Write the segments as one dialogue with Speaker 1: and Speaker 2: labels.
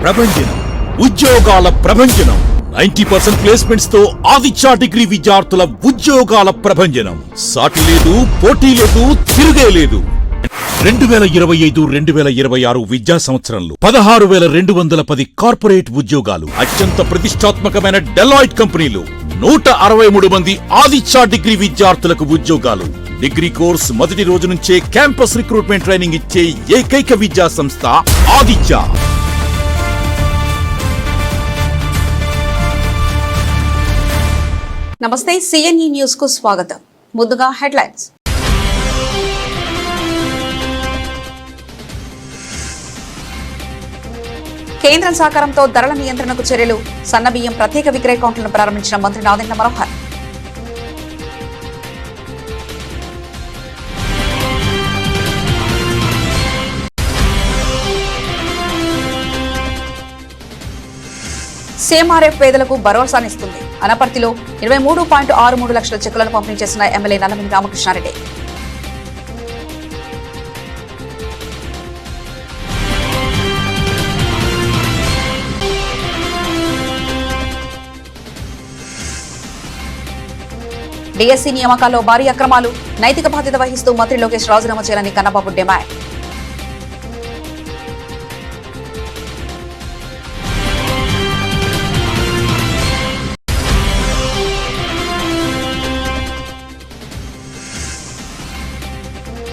Speaker 1: ప్రభంజనం, ఉద్యోగాల ప్రభంజనం. 90% ప్లేస్మెంట్స్ తో ఆదిత్య డిగ్రీ విద్యార్థుల ఉద్యోగాల ప్రభంజనం. సాటి లేదు, పోటీ లేదు, తిరుగే లేదు. 2025-2026 విద్యా సంవత్సరంలో 16,210 కార్పొరేట్ ఉద్యోగాలు. అత్యంత ప్రతిష్టాత్మకమైన డెలాయిట్ కంపెనీలు 163 మంది ఆదిత్య డిగ్రీ విద్యార్థులకు ఉద్యోగాలు. డిగ్రీ కోర్స్ మొదటి రోజు నుంచే క్యాంపస్ రిక్రూట్మెంట్ ట్రైనింగ్ ఇచ్చే ఏకైక విద్యా సంస్థ ఆదిత్య.
Speaker 2: నమస్తే, సిఎన్ఈ న్యూస్ కు స్వాగతం. ముందుగా హెడ్లైన్స్. కేంద్రం సహకారంతో ధరల నియంత్రణకు చర్యలు. సన్నబియ్యం ప్రత్యేక విక్రయ కౌంటర్లను ప్రారంభించిన మంత్రి నాదెండ్ల మనోహర్. సీఎంఆర్ఎఫ్ పేదలకు భరోసానిస్తుంది. అనపర్తిలో 23.63 లక్షల చెక్కులను పంపిణీ చేసిన ఎమ్మెల్యే నల్లమిల్లి రామకృష్ణారెడ్డి. డిఎస్సీ నియామకాల్లో భారీ అక్రమాలు. నైతిక బాధ్యత వహిస్తూ మంత్రి లోకేష్ రాజీనామా చేయాలని కన్నబాబు డిమాండ్.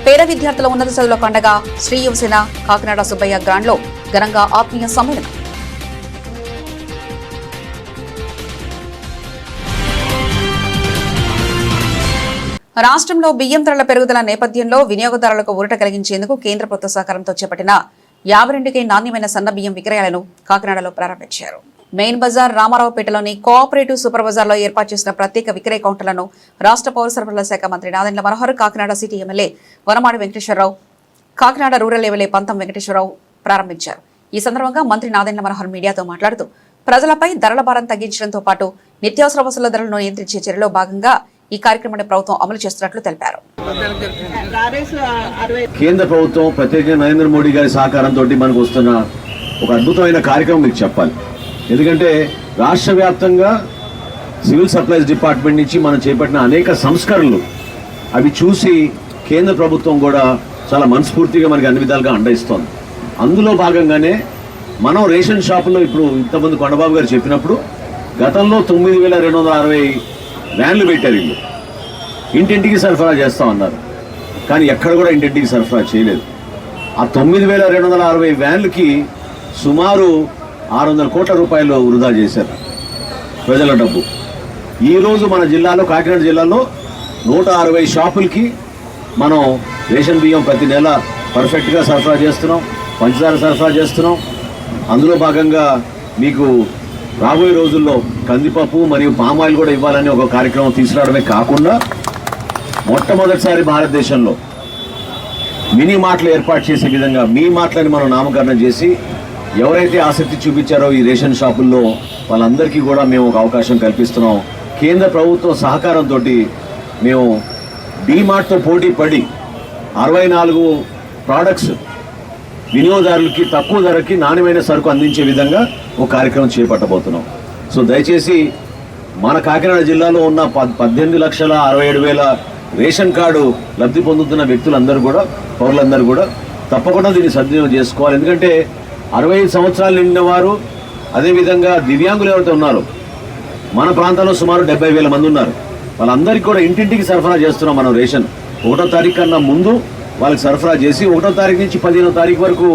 Speaker 2: పేద విద్యార్థుల ఉన్నత చదువులకు అండగా శ్రీ యువసేన కాకినాడ సుబ్బయ్య గ్రాండ్లో ఘనంగా ఆత్మీయ సమ్మేళనం. రాష్ట్రంలో బియ్యం ధరల పెరుగుదల నేపథ్యంలో వినియోగదారులకు ఊరట కలిగించేందుకు కేంద్ర ప్రభుత్వ సహకారంతో చేపట్టిన 52కి నాణ్యమైన సన్న బియ్యం విక్రయాలను కాకినాడలో ప్రారంభించారు. మెయిన్ బజార్, రామారావుపేటలోని కోఆపరేటివ్ సూపర్ బజార్లో ఏర్పాటు చేసిన ప్రత్యేక విక్రయ కౌంటర్లను రాష్ట్ర పౌర సరఫరాల శాఖ మంత్రి Nadendla Manohar, Kakinada city MLA Vanamadi Venkateswararao, Kakinada rural MLA Pantham Venkateswararao ప్రారంభించారు. ఈ సందర్భంగా మంత్రి నాదెండ్ల మనోహర్ మీడియాతో మాట్లాడుతూ ప్రజలపై ధరల భారం తగ్గించడంతో పాటు నిత్యావసర వస్తువుల ధరలను నియంత్రించే చర్యలో భాగంగా ఈ కార్యక్రమాన్ని ప్రభుత్వం అమలు చేస్తున్నట్లు తెలిపారు.
Speaker 3: కేంద్ర ప్రభుత్వం ప్రత్యేకంగా నరేంద్ర మోడీ గారి సహకారంతో మనకు వస్తున్న ఒక అద్భుతమైన కార్యక్రమం మీకు చెప్పాలి. ఎందుకంటే రాష్ట్ర వ్యాప్తంగా సివిల్ సప్లైస్ డిపార్ట్మెంట్ నుంచి మనం చేపట్టిన అనేక సంస్కరణలు అవి చూసి కేంద్ర ప్రభుత్వం కూడా చాలా మనస్ఫూర్తిగా మనకి అన్ని విధాలుగా అండయిస్తోంది. అందులో భాగంగానే మనం రేషన్ షాపుల్లో ఇప్పుడు ఇంతమంది కొండబాబు గారు చెప్పినప్పుడు గతంలో 9,260 వ్యాన్లు పెట్టారు. ఇల్లు ఇంటింటికి సరఫరా చేస్తామన్నారు, కానీ ఎక్కడ కూడా ఇంటింటికి సరఫరా చేయలేదు. ఆ 9,260 వ్యాన్లకి సుమారు 600 కోట్ల రూపాయలు వృధా చేశారు ప్రజల డబ్బు. ఈరోజు మన జిల్లాలో, కాకినాడ జిల్లాలో 160 షాపులకి మనం రేషన్ బియ్యం ప్రతి నెల పర్ఫెక్ట్గా సరఫరా చేస్తున్నాం, పంచదార సరఫరా చేస్తున్నాం. అందులో భాగంగా మీకు రాబోయే రోజుల్లో కందిపప్పు మరియు పామాయిల్ కూడా ఇవ్వాలని ఒక కార్యక్రమం తీసుకురావడమే కాకుండా మొట్టమొదటిసారి భారతదేశంలో మినీ మార్ట్లు ఏర్పాటు చేసే విధంగా మీ మార్ట్లని మనం నామకరణం చేసి ఎవరైతే ఆసక్తి చూపించారో ఈ రేషన్ షాపుల్లో వాళ్ళందరికీ కూడా మేము ఒక అవకాశం కల్పిస్తున్నాం. కేంద్ర ప్రభుత్వ సహకారంతో మేము డీమార్ట్తో పోటీ పడి 64 ప్రోడక్ట్స్ వినియోగదారులకి తక్కువ ధరకి నాణ్యమైన సరుకు అందించే విధంగా ఒక కార్యక్రమం చేపట్టబోతున్నాం. సో దయచేసి మన కాకినాడ జిల్లాలో ఉన్న 18,67,000 రేషన్ కార్డు లబ్ధి పొందుతున్న వ్యక్తులందరూ కూడా, పౌరులందరూ కూడా తప్పకుండా దీన్ని సద్వినియోగం చేసుకోవాలి. ఎందుకంటే 65 సంవత్సరాలు నిండిన వారు, అదేవిధంగా దివ్యాంగులు ఎవరైతే ఉన్నారో మన ప్రాంతంలో సుమారు 70,000 మంది ఉన్నారు. వాళ్ళందరికీ కూడా ఇంటింటికి సరఫరా చేస్తున్నాం మనం రేషన్. 1వ తారీఖు కన్నా ముందు వాళ్ళకి సరఫరా చేసి 1వ తారీఖు నుంచి 15వ తారీఖు వరకు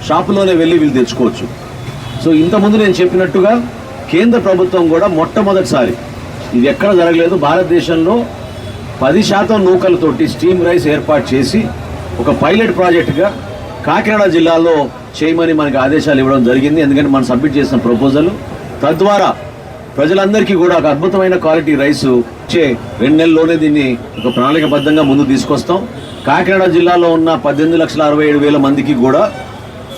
Speaker 3: షాపులోనే వెళ్ళి వీళ్ళు తెచ్చుకోవచ్చు. సో ఇంతకుముందు నేను చెప్పినట్టుగా కేంద్ర ప్రభుత్వం కూడా మొట్టమొదటిసారి, ఇది ఎక్కడ జరగలేదు, భారతదేశంలో 10% నూకలతోటి స్టీమ్ రైస్ ఏర్పాటు చేసి ఒక పైలట్ ప్రాజెక్టుగా కాకినాడ జిల్లాలో చేయమని మనకి ఆదేశాలు ఇవ్వడం జరిగింది. ఎందుకంటే మనం సబ్మిట్ చేసిన ప్రపోజల్ తద్వారా ప్రజలందరికీ కూడా ఒక అద్భుతమైన క్వాలిటీ రైస్ వచ్చే 2 నెలల్లోనే దీన్ని ఒక ప్రణాళికబద్ధంగా ముందుకు తీసుకొస్తాం. కాకినాడ జిల్లాలో ఉన్న 18,67,000 మందికి కూడా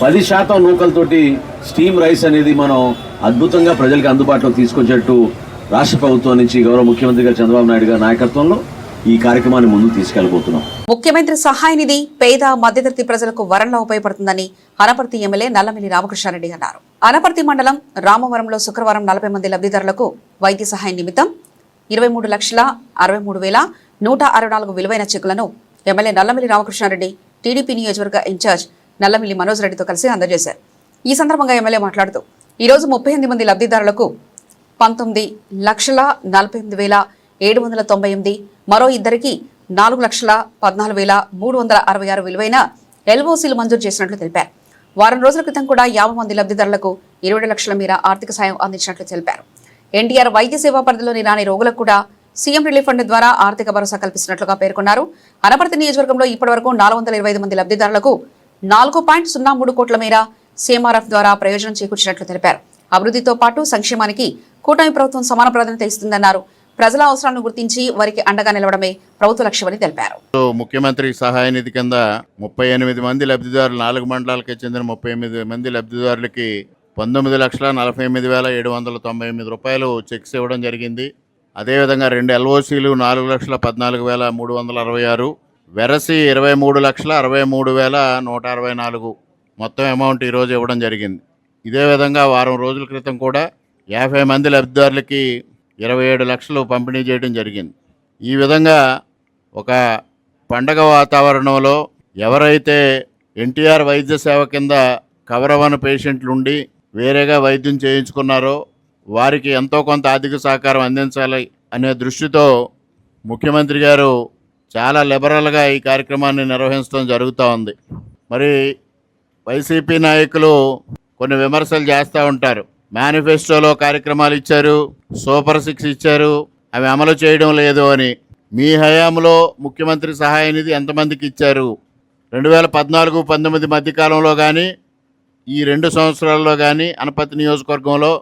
Speaker 3: 10% నూకలతోటి స్టీమ్ రైస్ అనేది మనం అద్భుతంగా ప్రజలకు అందుబాటులో తీసుకొచ్చేట్టు రాష్ట్ర ప్రభుత్వం నుంచి గౌరవ ముఖ్యమంత్రి గారు చంద్రబాబు నాయుడు గారి నాయకత్వంలో ఈ కార్యక్రమాన్ని ముందుకు తీసుకెళ్లబోతున్నాం.
Speaker 2: ముఖ్యమంత్రి సహాయ నిధి పేద మధ్యతరగతి ప్రజలకు వరంలా ఉపయోగపడుతుందని అనపర్తి ఎమ్మెల్యే నల్లమిల్లి రామకృష్ణారెడ్డి అన్నారు. అనపర్తి మండలం రామవరంలో శుక్రవారం 40 మంది లబ్ధిదారులకు వైద్య సహాయం నిమిత్తం 23,63,164 విలువైన చెక్కులను ఎమ్మెల్యే నల్లమిల్లి రామకృష్ణారెడ్డి టీడీపీ నియోజకవర్గ ఇన్ఛార్జ్ నల్లమిల్లి మనోజ్ రెడ్డితో కలిసి అందజేశారు. ఈ సందర్భంగా ఎమ్మెల్యే మాట్లాడుతూ ఈరోజు 38 మంది లబ్ధిదారులకు 19,48,798, మరో ఇద్దరికి 4,14,366 విలువైన ఎల్ఓసీలు మంజూరు చేసినట్లు తెలిపారు. వారం రోజుల క్రితం కూడా 50 మంది లబ్ధిదారులకు 20 లక్షల మేర ఆర్థిక సాయం అందించినట్లు తెలిపారు. ఎన్టీఆర్ వైద్య సేవా పరిధిలోని రాని రోగులకు కూడా సీఎం రిలీఫ్ ఫండ్ ద్వారా ఆర్థిక భరోసా కల్పిస్తున్నట్లుగా పేర్కొన్నారు. అనపర్తి నియోజకవర్గంలో ఇప్పటివరకు 425 మంది లబ్ధిదారులకు 4.03 కోట్ల మేర సీఎంఆర్ఎఫ్ ద్వారా ప్రయోజనం చేకూర్చినట్లు తెలిపారు. అభివృద్ధితో పాటు సంక్షేమానికి కూటమి ప్రభుత్వం సమాన ప్రాధాన్యత ఇస్తుందన్నారు. ప్రజల అవసరాలను గుర్తించి వారికి అండగా నిలవడమే ప్రభుత్వ లక్ష్యమని తెలిపారు.
Speaker 4: ముఖ్యమంత్రి సహాయ నిధి కింద 38 మంది లబ్ధిదారులు 4 మండలాలకు చెందిన 38 మంది లబ్ధిదారులకి 19,48,799 రూపాయలు చెక్స్ ఇవ్వడం జరిగింది. అదేవిధంగా 2 ఎల్ఓసీలు 4,14,366, వెరసి 23,63,164 మొత్తం అమౌంట్ ఈరోజు ఇవ్వడం జరిగింది. ఇదే విధంగా వారం రోజుల క్రితం కూడా 50 మంది లబ్ధిదారులకి 27 లక్షలు పంపిణీ చేయడం జరిగింది. ఈ విధంగా ఒక పండగ వాతావరణంలో ఎవరైతే ఎన్టీఆర్ వైద్య సేవ కింద కవర్ అవ్వని పేషెంట్లు ఉండి వేరేగా వైద్యం చేయించుకున్నారో వారికి ఎంతో కొంత ఆర్థిక సహకారం అందించాలి అనే దృష్టితో ముఖ్యమంత్రి గారు చాలా లిబరల్గా ఈ కార్యక్రమాన్ని నిర్వహించడం జరుగుతూ ఉంది. మరి వైసీపీ నాయకులు కొన్ని విమర్శలు చేస్తూ ఉంటారు. మేనిఫెస్టోలో కార్యక్రమాలు ఇచ్చారు, సూపర్ 6 ఇచ్చారు, అవి అమలు చేయడం లేదు అని. మీ హయాంలో ముఖ్యమంత్రి సహాయ నిధి ఎంతమందికి ఇచ్చారు? 2014-19 మధ్యకాలంలో కానీ ఈ 2 సంవత్సరాల్లో కానీ అనపర్తి నియోజకవర్గంలో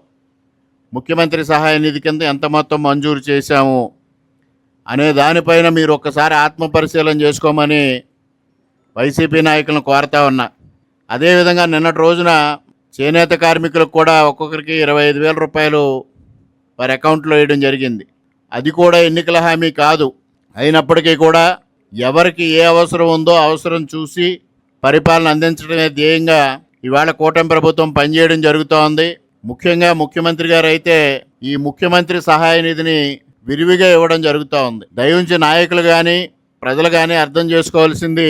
Speaker 4: ముఖ్యమంత్రి సహాయ నిధి కింద ఎంత మొత్తం మంజూరు చేశాము అనే దానిపైన మీరు ఒక్కసారి ఆత్మపరిశీలన చేసుకోమని వైసీపీ నాయకులను కోరుతా ఉన్నా. అదేవిధంగా నిన్నటి రోజున చేనేత కార్మికులకు కూడా ఒక్కొక్కరికి 25,000 రూపాయలు వారి అకౌంట్లో వేయడం జరిగింది. అది కూడా ఎన్నికల హామీ కాదు. అయినప్పటికీ కూడా ఎవరికి ఏ అవసరం ఉందో అవసరం చూసి పరిపాలన అందించడమే ధ్యేయంగా ఇవాళ కూటమి ప్రభుత్వం పనిచేయడం జరుగుతూ ఉంది. ముఖ్యంగా ముఖ్యమంత్రి గారు అయితే ఈ ముఖ్యమంత్రి సహాయ నిధిని విరివిగా ఇవ్వడం జరుగుతూ ఉంది. దయవుంచి నాయకులు కానీ ప్రజలు కానీ అర్థం చేసుకోవాల్సింది,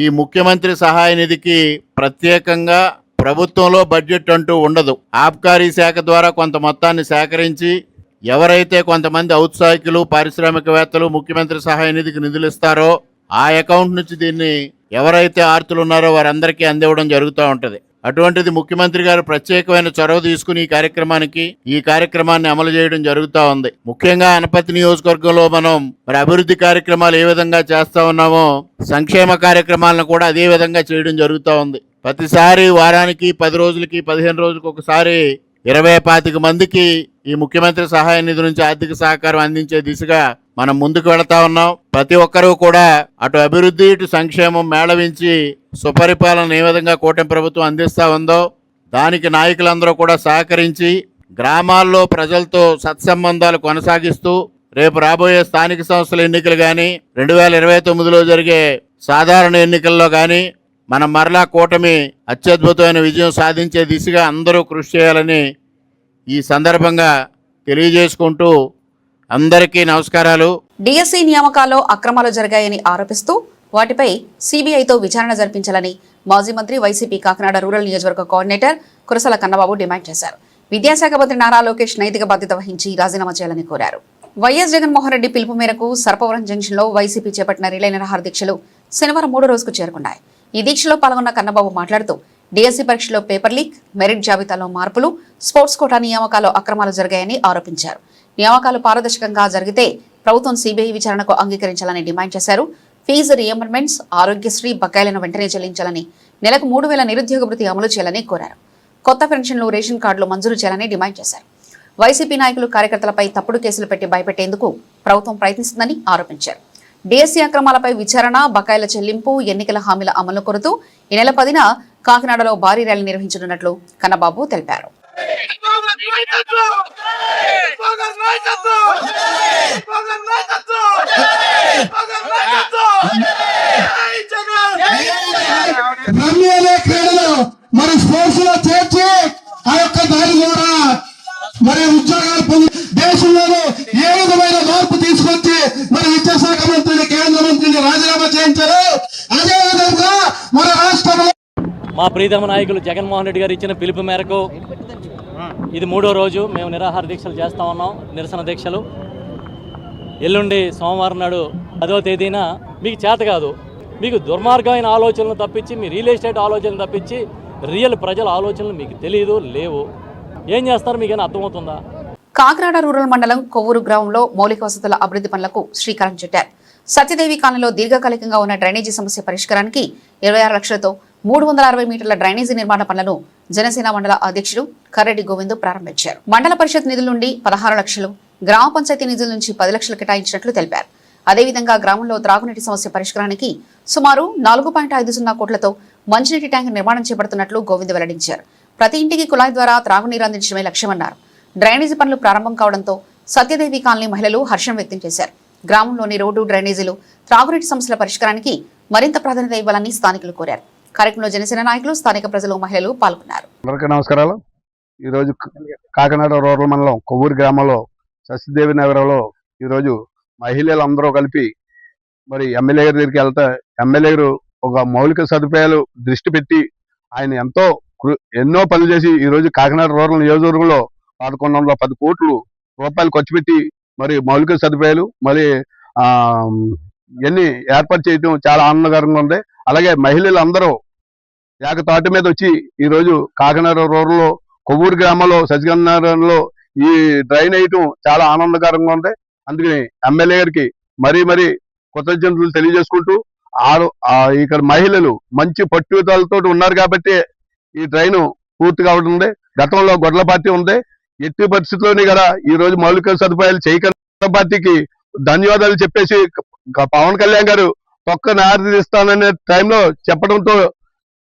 Speaker 4: ఈ ముఖ్యమంత్రి సహాయ నిధికి ప్రత్యేకంగా ప్రభుత్వంలో బడ్జెట్ అంటూ ఉండదు. ఆబ్కారీ శాఖ ద్వారా కొంత మొత్తాన్ని సేకరించి ఎవరైతే కొంతమంది ఔత్సాహికులు పారిశ్రామికవేత్తలు ముఖ్యమంత్రి సహాయ నిధికి నిధులు ఇస్తారో ఆ అకౌంట్ నుంచి దీన్ని ఎవరైతే ఆర్తులు ఉన్నారో వారందరికీ అందివ్వడం జరుగుతూ ఉంటుంది. అటువంటిది ముఖ్యమంత్రి గారు ప్రత్యేకమైన చొరవ తీసుకుని ఈ కార్యక్రమాన్ని అమలు చేయడం జరుగుతూ ఉంది. ముఖ్యంగా అనపర్తి నియోజకవర్గంలో మనం మరి అభివృద్ధి కార్యక్రమాలు ఏ విధంగా చేస్తా ఉన్నామో సంక్షేమ కార్యక్రమాలను కూడా అదే విధంగా చేయడం జరుగుతూ ఉంది. ప్రతిసారి వారానికి 10 రోజులకి 15 రోజులకు ఒకసారి 20-25 మందికి ఈ ముఖ్యమంత్రి సహాయ నిధి నుంచి ఆర్థిక సహకారం అందించే దిశగా మనం ముందుకు వెళతా ఉన్నాం. ప్రతి ఒక్కరూ కూడా అటు అభివృద్ధి ఇటు సంక్షేమం మేళవించి సుపరిపాలన ఏ విధంగా కూటమి ప్రభుత్వం అందిస్తూ ఉందో దానికి నాయకులందరూ కూడా సహకరించి గ్రామాల్లో ప్రజలతో సత్సంబంధాలు కొనసాగిస్తూ రేపు రాబోయే స్థానిక సంస్థల ఎన్నికలు కానీ 2029లో జరిగే సాధారణ ఎన్నికల్లో కానీ మనం మరలా కూటమి అత్యద్భుతమైన విజయం సాధించే దిశగా అందరూ కృషి చేయాలని ఈ సందర్భంగా తెలియజేసుకుంటూ అందరికీ నమస్కారాలు.
Speaker 2: డిఎస్సి నియామకాల్లో అక్రమాలు జరిగాయని ఆరోపిస్తూ వాటిపై సిబిఐతో విచారణ జరిపించాలని మాజీ మంత్రి వైసీపీ కాకినాడ రూరల్ నియోజకవర్గ కోఆర్డినేటర్ కురసాల కన్నబాబు డిమాండ్ చేశారు. విద్యాశాఖ మంత్రి నారా లోకేష్ నైతిక బాధ్యత వహించి రాజీనామా చేయాలని కోరారు. వైఎస్ జగన్మోహన్ రెడ్డి పిలుపు మేరకు సర్పవరం జంక్షన్లో వైసీపీ చేపట్టిన రిలే నిరాహార దీక్షలు శనివారం 3వ రోజుకు చేరుకున్నాయి. ఈ దీక్షలో పాల్గొన్న కన్నబాబు మాట్లాడుతూ డిఎస్సి పరీక్షలో పేపర్ లీక్, మెరిట్ జాబితాలో మార్పులు, స్పోర్ట్స్ కోటా నియామకాల్లో అక్రమాలు జరిగాయని ఆరోపించారు. నియామకాలు పారదర్శకంగా జరిగితే ప్రభుత్వం సిబిఐ విచారణకు అంగీకరించాలని డిమాండ్ చేశారు. ఫీజు రియంబర్మెంట్స్, ఆరోగ్యశ్రీ బకాయిలను వెంటనే చెల్లించాలని, నెలకు 3,000 నిరుద్యోగ భృతి అమలు చేయాలని కోరారు. కొత్త పెన్షన్లు, రేషన్ కార్డులు మంజూరు చేయాలని డిమాండ్ చేశారు. వైసీపీ నాయకులు కార్యకర్తలపై తప్పుడు కేసులు పెట్టి భయపెట్టేందుకు ప్రభుత్వం ప్రయత్నిస్తుందని ఆరోపించారు. డిఎస్సి అక్రమాలపై విచారణ, బకాయిల చెల్లింపు, ఎన్నికల హామీల అమలు కోరుతూ ఈ నెల 10న కాకినాడలో భారీ ర్యాలీ నిర్వహించనున్నట్లు కన్నబాబు తెలిపారు.
Speaker 5: రమ్యలే క్రీడలు మరి స్పోర్ట్స్ లో చేర్చి ఆ యొక్క దాని కూడా మరి ఉద్యోగాలు పొంది దేశంలోనే ఏ విధమైన మార్పు తీసుకొచ్చి మరి విద్యాశాఖ మంత్రిని కేంద్ర మంత్రిని రాజీనామా చేయించారు. అదే విధంగా మన రాష్ట్రంలో
Speaker 6: మా ప్రీతమ నాయకులు జగన్మోహన్ రెడ్డి గారు ఇచ్చిన పిలుపు మేరకు ఇది 3వ రోజు మేము నిరాహార దీక్షలు చేస్తా ఉన్నాం. నిరసన దీక్షలు ఎల్లుండి సోమవారం నాడు 10వ తేదీన మీకు చేత కాదు, మీకు దుర్మార్గమైన ఆలోచనలు తప్పించి, మీ రియల్ ఎస్టేట్ ఆలోచనలు తప్పించి రియల్ ప్రజల ఆలోచనలు మీకు తెలియదు, లేవు. ఏం చేస్తారు మీకైనా అర్థమవుతుందా?
Speaker 2: కాకినాడ రూరల్ మండలం కొవ్వూరు గ్రామంలో మౌలిక వసతుల అభివృద్ధి పనులకు శ్రీకారం చుట్టారు. సత్యదేవి కాలనీలో దీర్ఘకాలికంగా ఉన్న డ్రైనేజీ సమస్య పరిష్కారానికి 26 లక్షలతో 360 మీటర్ల డ్రైనేజీ నిర్మాణ పనులను జనసేన మండల అధ్యక్షుడు కర్రెడ్డి గోవింద్ ప్రారంభించారు. మండల పరిషత్ నిధుల నుండి 16 లక్షలు, గ్రామ పంచాయతీ నిధుల నుంచి 10 లక్షలు కేటాయించినట్లు తెలిపారు. అదేవిధంగా గ్రామంలో త్రాగునీటి సమస్య పరిష్కారానికి సుమారు 4.50 కోట్లతో మంచినీటి ట్యాంక్ నిర్మాణం చేపడుతున్నట్లు గోవింద్ వెల్లడించారు. ప్రతి ఇంటికి కుళాయి ద్వారా త్రాగునీరు అందించడమే లక్ష్యమన్నారు. డ్రైనేజీ పనులు ప్రారంభం కావడంతో సత్యదేవి కాలనీ మహిళలు హర్షం వ్యక్తం చేశారు. గ్రామంలోని రోడ్డు, డ్రైనేజీలు, త్రాగునీటి సమస్యల పరిష్కారానికి మరింత ప్రాధాన్యత ఇవ్వాలని స్థానికులు కోరారు. కార్యక్రమంలో జనసేన నాయకులు, స్థానిక ప్రజలు, మహిళలు పాల్గొన్నారు.
Speaker 7: అందరికీ నమస్కారాలు. ఈరోజు కాకినాడ రూరల్ మండలం కొవ్వూరు గ్రామంలో సత్యదేవి నగరంలో ఈరోజు మహిళలందరూ కలిపి మరి ఎమ్మెల్యే గారి దగ్గరికి వెళ్తే ఎమ్మెల్యే గారు ఒక మౌలిక సదుపాయాలు దృష్టి పెట్టి ఆయన ఎన్నో పనులు చేసి ఈరోజు కాకినాడ రూరల్ నియోజకవర్గంలో 1110 కోట్లు రూపాయలు ఖర్చు పెట్టి మరి మౌలిక సదుపాయాలు మరి ఇవన్నీ ఏర్పాటు చేయడం చాలా ఆనందకరంగా ఉంది. అలాగే మహిళలందరూ ఏకతాటి మీద వచ్చి ఈరోజు కాకినాడ రూరల్లో కొవ్వూరు గ్రామంలో సజ్జగన్నారంలో ఈ డ్రైన్ వేయటం చాలా ఆనందకరంగా ఉంది. అందుకని ఎమ్మెల్యే గారికి మరీ కృతజ్ఞతలు తెలియజేసుకుంటూ ఇక్కడ మహిళలు మంచి పట్టుదలతో ఉన్నారు కాబట్టి ఈ డ్రైన్ పూర్తి కావడం. గతంలో గొడ్ల పార్టీ ఉంది, ఎట్టి పరిస్థితుల్లోని కదా ఈ రోజు మౌలిక సదుపాయాలు చేయకుండా పార్టీకి ధన్యవాదాలు చెప్పేసి పవన్ కళ్యాణ్ గారు తొక్క నారదీస్తాననే టైంలో చెప్పడంతో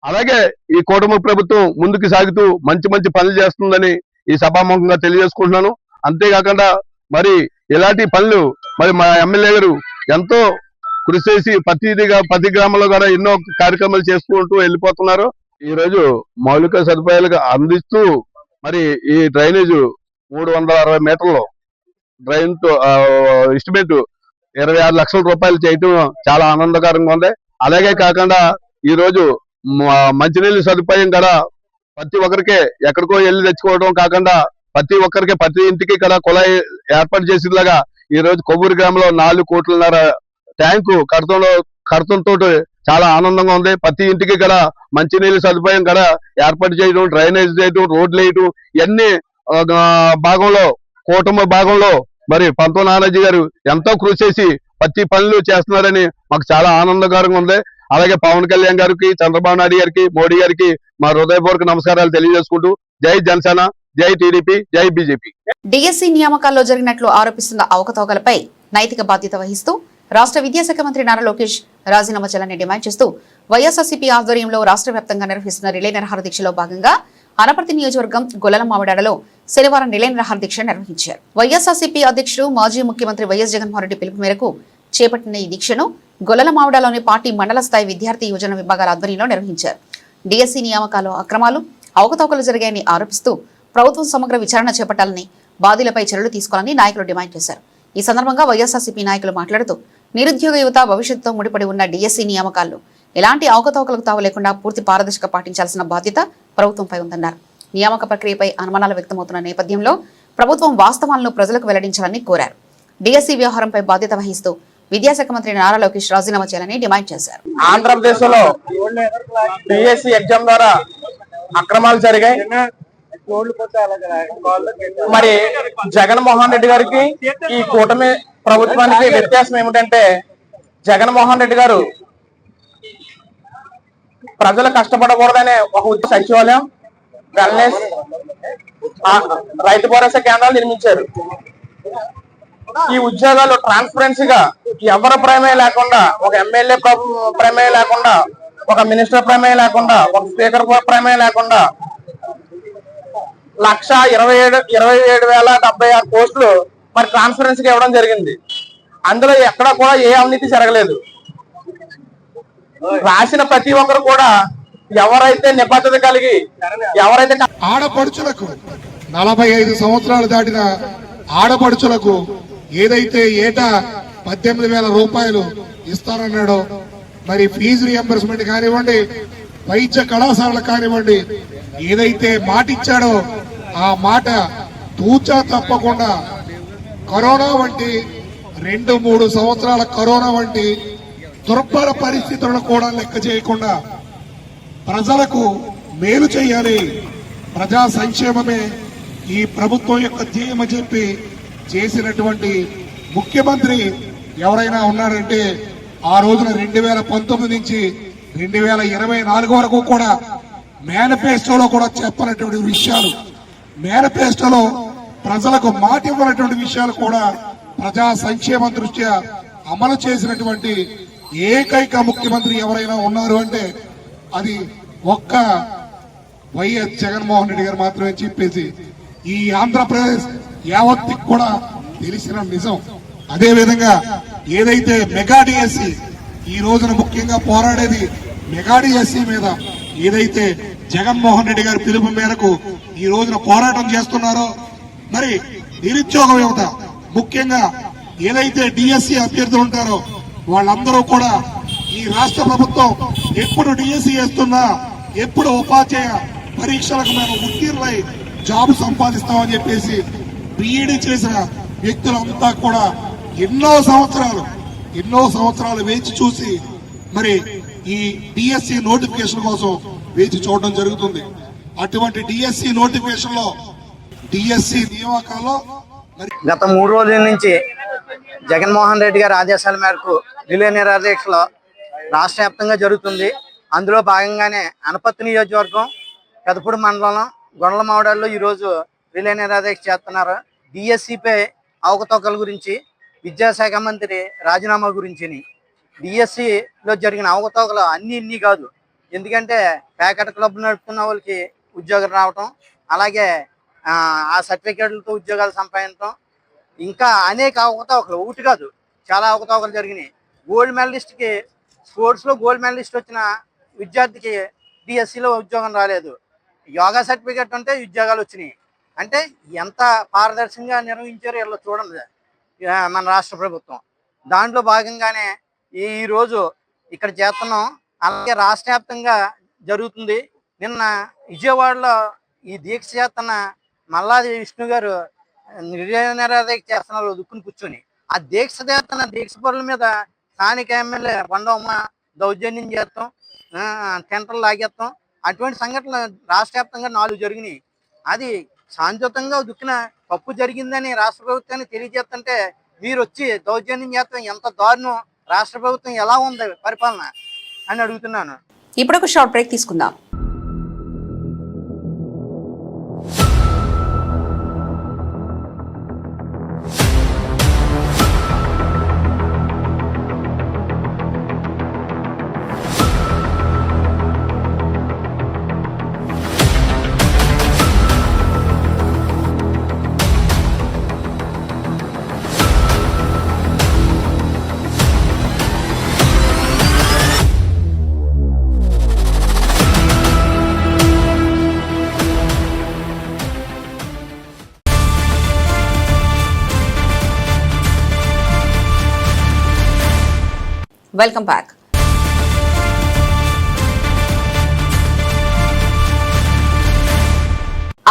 Speaker 7: అలాగే ఈ కూటమి ప్రభుత్వం ముందుకు సాగుతూ మంచి పనులు చేస్తుందని ఈ సభాముఖంగా తెలియజేసుకుంటున్నాను. అంతేకాకుండా మరి ఇలాంటి పనులు మరి మా ఎమ్మెల్యే గారు ఎంతో కృషి చేసి ప్రతి గ్రామంలో కూడా ఎన్నో కార్యక్రమాలు చేసుకుంటూ వెళ్ళిపోతున్నారు. ఈ రోజు మౌలిక సదుపాయాలకు అందిస్తూ మరి ఈ డ్రైనేజ్ 360 మీటర్లు డ్రైన్ తో ఎస్టిమేట్ 26 లక్షల రూపాయలు చేయటం చాలా ఆనందకరంగా ఉంది. అలాగే కాకుండా ఈ రోజు మంచినీళ్ళ సదుపాయం కూడా ప్రతి ఒక్కరికి ఎక్కడికో వెళ్ళి తెచ్చుకోవడం కాకుండా ప్రతి ఒక్కరికి ప్రతి ఇంటికి కూడా కుళాయి ఏర్పాటు చేసేలాగా ఈ రోజు కొవ్వూరు గ్రామంలో 4 కోట్లన్నర ట్యాంకు కడతంతో చాలా ఆనందంగా ఉంది. ప్రతి ఇంటికి కూడా మంచినీళ్ళ సదుపాయం కూడా ఏర్పాటు చేయడం, డ్రైనేజ్ చేయడం, రోడ్లు వేయడం ఇవన్నీ భాగంలో కూటమి భాగంలో మరి పంతో నానాజీ గారు ఎంతో కృషి చేసి ప్రతి పనులు చేస్తున్నారని మాకు చాలా ఆనందకరంగా ఉంది. అలాగే పవన్ కళ్యాణ్ గారికి, చంద్రబాబు నాయుడు గారికి, మోడీ గారికి మా హృదయపూర్వక నమస్కారాలు తెలియజేసుకుంటూ జై జనసేన, జై టీడీపీ, జై బీజేపీ.
Speaker 2: డిఎస్సి నియామకాల్లో జరిగినట్లు ఆరోపిస్తున్న అవకతవకలపై నైతిక బాధ్యత వహిస్తూ రాష్ట్ర విద్యాశాఖ మంత్రి నారా లోకేష్ రాజీనామా చేయాలని డిమాండ్ చేస్తూ వైఎస్ఆర్సీపీ ఆధ్వర్యంలో రాష్ట్ర వ్యాప్తంగా నిర్వహిస్తున్న రిలే నిరాహార దీక్షలో భాగంగా అనపర్తి నియోజకవర్గం గొల్లల మామిడాడలో శనివారం రిలే నిరాహార దీక్ష నిర్వహించారు. వైఎస్ఆర్సీపీ అధ్యక్షుడు, మాజీ ముఖ్యమంత్రి వైఎస్ జగన్మోహన్ రెడ్డి పిలుపు మేరకు చేపట్టిన ఈ దీక్షను గొల్లల మామిడాలోని పార్టీ మండల స్థాయి విద్యార్థి యువజన విభాగాల ఆధ్వర్యంలో నిర్వహించారు. డిఎస్సి నియామకాల్లో అక్రమాలు, అవకతవకలు జరిగాయని ఆరోపిస్తూ ప్రభుత్వం సమగ్ర విచారణ చేపట్టాలని, బాధ్యులపై చర్యలు తీసుకోవాలని నాయకులు డిమాండ్ చేశారు. ఈ సందర్భంగా వైఎస్ఆర్సీపీ నాయకులు మాట్లాడుతూ నిరుద్యోగ యువత భవిష్యత్తుతో ముడిపడి ఉన్న డిఎస్సి నియామకాల్లో ఎలాంటి అవకతవకలకు తావు లేకుండా పూర్తి పారదర్శక పాటించాల్సిన బాధ్యత ప్రభుత్వంపై ఉందన్నారు. నియామక ప్రక్రియపై అనుమానాలు వ్యక్తమవుతున్న నేపథ్యంలో ప్రభుత్వం వాస్తవాలను ప్రజలకు వెల్లడించాలని కోరారు. డిఎస్సి వ్యవహారంపై బాధ్యత వహిస్తూ విద్యాశాఖ మంత్రి నారా లోకేష్ రాజీనామా చేయాలని డిమాండ్ చేశారు.
Speaker 8: ఆంధ్రప్రదేశ్ లో డిఎస్సి ఎగ్జామ్ ద్వారా అక్రమాలు జరిగాయి. మరి జగన్మోహన్ రెడ్డి గారికి ఈ కూటమి ప్రభుత్వానికి వ్యత్యాసం ఏమిటంటే, జగన్మోహన్ రెడ్డి గారు ప్రజలు కష్టపడకూడదనే ఒక సచివాలయం, వెల్నెస్, రైతు భరోసా కేంద్రాలు నిర్మించారు. ఈ ఉద్యోగాలు ట్రాన్స్పరెన్సీగా ఎవరి ప్రమేయం లేకుండా, ఒక ఎమ్మెల్యే ప్రమేయం లేకుండా, ఒక మినిస్టర్ ప్రమేయం లేకుండా, ఒక స్పీకర్ ప్రమేయం లేకుండా 1,27,076 పోస్టులు మరి ట్రాన్స్పరెన్సీగా ఇవ్వడం జరిగింది. అందులో ఎక్కడ కూడా ఏ అవినీతి జరగలేదు. రాసిన ప్రతి ఒక్కరు కూడా ఎవరైతే నిబద్ధత కలిగి ఎవరైతే
Speaker 5: ఆడపడుచులకు 45 సంవత్సరాలు దాటిన ఆడపడుచులకు ఏదైతే ఏటా 18,000 రూపాయలు ఇస్తానన్నాడో, మరి ఫీజు రియంబర్స్మెంట్ కానివ్వండి, వైద్య కళాశాలకు కానివ్వండి, ఏదైతే మాట ఇచ్చాడో ఆ మాట తూచా తప్పకుండా కరోనా వంటి 2-3 సంవత్సరాల కరోనా వంటి దుర్భర పరిస్థితులను కూడా లెక్క చేయకుండా ప్రజలకు మేలు చేయాలి, ప్రజా సంక్షేమమే ఈ ప్రభుత్వం యొక్క ధ్యేయమని చెప్పి చేసినటువంటి ముఖ్యమంత్రి ఎవరైనా ఉన్నారంటే ఆ రోజున 2019 నుంచి 2024 వరకు కూడా మేనిఫెస్టోలో కూడా చెప్పనటువంటి విషయాలు, మేనిఫెస్టోలో ప్రజలకు మాట ఇవ్వనటువంటి విషయాలు కూడా ప్రజా సంక్షేమం దృష్ట్యా అమలు చేసినటువంటి ఏకైక ముఖ్యమంత్రి ఎవరైనా ఉన్నారు అంటే అది ఒక్క వైఎస్ జగన్మోహన్ రెడ్డి గారు మాత్రమే చెప్పేసి ఈ ఆంధ్రప్రదేశ్ యావత్తికి కూడా తెలిసిన నిజం. అదే విధంగా ఏదైతే మెగా డిఎస్సి ఈ రోజున ముఖ్యంగా పోరాడేది మెగా డిఎస్సి మీద, ఏదైతే జగన్మోహన్ రెడ్డి గారి పిలుపు మేరకు ఈ రోజున పోరాటం చేస్తున్నారో, మరి నిరుద్యోగ యువత ముఖ్యంగా ఏదైతే డిఎస్సి అభ్యర్థులు ఉంటారో వాళ్ళందరూ కూడా ఈ రాష్ట్ర ప్రభుత్వం ఎప్పుడు డిఎస్సి చేస్తున్నా, ఎప్పుడు ఉపాధ్యాయ పరీక్షలకు మేము ఉత్తీర్ణులై జాబ్ సంపాదిస్తామని చెప్పేసి బీఈడీ చేసిన వ్యక్తులంతా కూడా ఎన్నో సంవత్సరాలు వేచి చూసి మరి ఈ డిఎస్సి నోటిఫికేషన్ కోసం వేచి చూడడం జరుగుతుంది. అటువంటి డిఎస్సి నోటిఫికేషన్ లో డిఎస్సి నియామకాల్లో
Speaker 9: గత 3 రోజుల నుంచి జగన్మోహన్ రెడ్డి గారి ఆదేశాల మేరకు రిలే నిరాదీక్షలో రాష్ట్ర వ్యాప్తంగా జరుగుతుంది. అందులో భాగంగానే అనపత్తి నియోజకవర్గం పెదపూడి మండలం గొండలమావిడాల్లో ఈరోజు రిలే నిరాదీక్ష చేస్తున్నారు. డిఎస్సిపై అవకతవకల గురించి, విద్యాశాఖ మంత్రి రాజీనామా గురించి. డిఎస్సిలో జరిగిన అవకతవకలు ఇన్ని కాదు. ఎందుకంటే ప్యాకెట్ క్లబ్ నడుపుతున్న వాళ్ళకి ఉద్యోగం రావటం, అలాగే ఆ సర్టిఫికేట్లతో ఉద్యోగాలు సంపాదించడం, ఇంకా అనేక అవకతవకలు, ఒకటి కాదు చాలా అవకతవకలు జరిగినాయి. గోల్డ్ మెడలిస్ట్కి స్పోర్ట్స్లో గోల్డ్ మెడలిస్ట్ వచ్చిన విద్యార్థికి డిఎస్సిలో ఉద్యోగం రాలేదు. యోగా సర్టిఫికేట్ ఉంటే ఉద్యోగాలు వచ్చినాయి. అంటే ఎంత పారదర్శకంగా నిర్వహించారో ఇలా చూడండి మన రాష్ట్ర ప్రభుత్వం. దాంట్లో భాగంగానే ఈరోజు ఇక్కడ చేస్తున్నాం. అలాగే రాష్ట్ర వ్యాప్తంగా జరుగుతుంది. నిన్న విజయవాడలో ఈ దీక్ష చేస్తున్న మల్లాది విష్ణు గారు నిరాదీక్ష చేస్తున్నారు దుక్కుని కూర్చొని. ఆ దీక్ష చేస్తున్న దీక్ష పరుల మీద స్థానిక ఎమ్మెల్యే బండమ్మ దౌర్జన్యం చేస్తాం, టెంటర్లు లాగేస్తాం, అటువంటి సంఘటనలు రాష్ట్ర వ్యాప్తంగా 4 జరిగినాయి. అది శాంతియుతంగా దుక్కిన తప్పు జరిగిందని రాష్ట్ర ప్రభుత్వాన్ని తెలియజేస్తుంటే మీరు వచ్చి దౌర్జన్యం చేస్తాం, ఎంత దారుణం! రాష్ట్ర ప్రభుత్వం ఎలా ఉంది పరిపాలన అని అడుగుతున్నాను.
Speaker 2: ఇప్పుడు ఒక షార్ట్ బ్రేక్ తీసుకుందాం. Welcome back.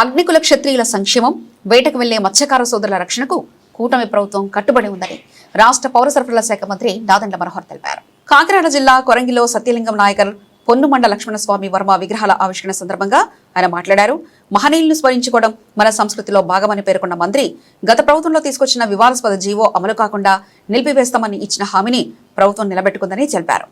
Speaker 2: అగ్నికుల క్షత్రియుల సంక్షేమం, వేటకు వెళ్లే మత్స్యకార సోదరుల రక్షణకు కూటమి ప్రభుత్వం కట్టుబడి ఉందని రాష్ట్ర పౌర సరఫరాల శాఖ మంత్రి దాదండ్ల మనోహర్ తెలిపారు. కాకినాడ జిల్లా కొరంగిలో సత్యలింగం నాయకర్, పొన్నుమండ లక్ష్మణస్వామి వర్మ విగ్రహాల ఆవిష్కరణ సందర్భంగా ఆయన మాట్లాడారు. మహనీయులను స్మరించుకోవడం మన సంస్కృతిలో భాగమని పేర్కొన్న మంత్రి, గత ప్రభుత్వంలో తీసుకొచ్చిన వివాదాస్పద జీవో అమలు కాకుండా నిలిపివేస్తామని ఇచ్చిన హామీని ప్రభుత్వం నిలబెట్టుకుందని తెలిపారు.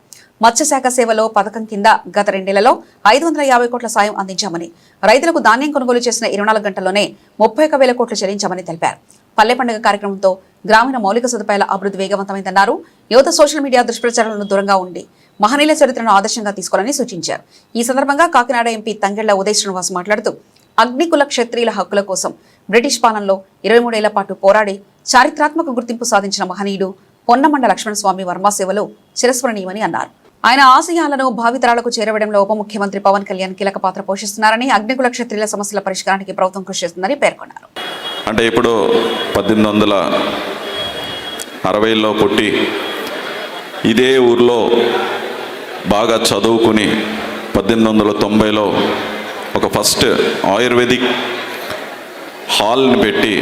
Speaker 2: మత్స్యశాఖ సేవలో పథకం కింద గత 2 నెలల్లో 550 కోట్ల సాయం అందించామని, రైతులకు ధాన్యం కొనుగోలు చేసిన 24 గంటల్లోనే 31,000 కోట్లు చెల్లించామని తెలిపారు. పల్లె పండుగ కార్యక్రమంతో గ్రామీణ మౌలిక సదుపాయాల అభివృద్ధి వేగవంతమైందన్నారు. యువత సోషల్ మీడియా దుష్ప్రచారాలను దూరంగా ఉండి మహనీయుల చరిత్రను ఆదర్శంగా తీసుకోవాలని సూచించారు. ఈ సందర్భంగా కాకినాడ ఎంపీ తంగెళ్ల ఉదయ్ శ్రీనివాస్ మాట్లాడుతూ, అగ్నికుల క్షత్రియుల హక్కుల కోసం బ్రిటిష్ పాలనలో 23 ఏళ్ల పాటు పోరాడి చారిత్రాత్మక గుర్తింపు సాధించిన మహనీయుడు పొన్నమండ లక్ష్మణస్వామి వర్మ సేవలు చిరస్మరణీయమని అన్నారు. ఆయన ఆశయాలను భావితరాలకు చేరవేయడంలో ఉప ముఖ్యమంత్రి పవన్ కళ్యాణ్ కీలక పాత్ర పోషిస్తున్నారని, అగ్నికుల క్షత్రియుల సమస్యల పరిష్కారానికి ప్రభుత్వం కృషి చేస్తుందని పేర్కొన్నారు.
Speaker 10: అంటే ఇప్పుడు 1860లో పుట్టి ఇదే ఊర్లో బాగా చదువుకుని 1890లో ఒక ఫస్ట్ ఆయుర్వేదిక్ హాల్ని పెట్టి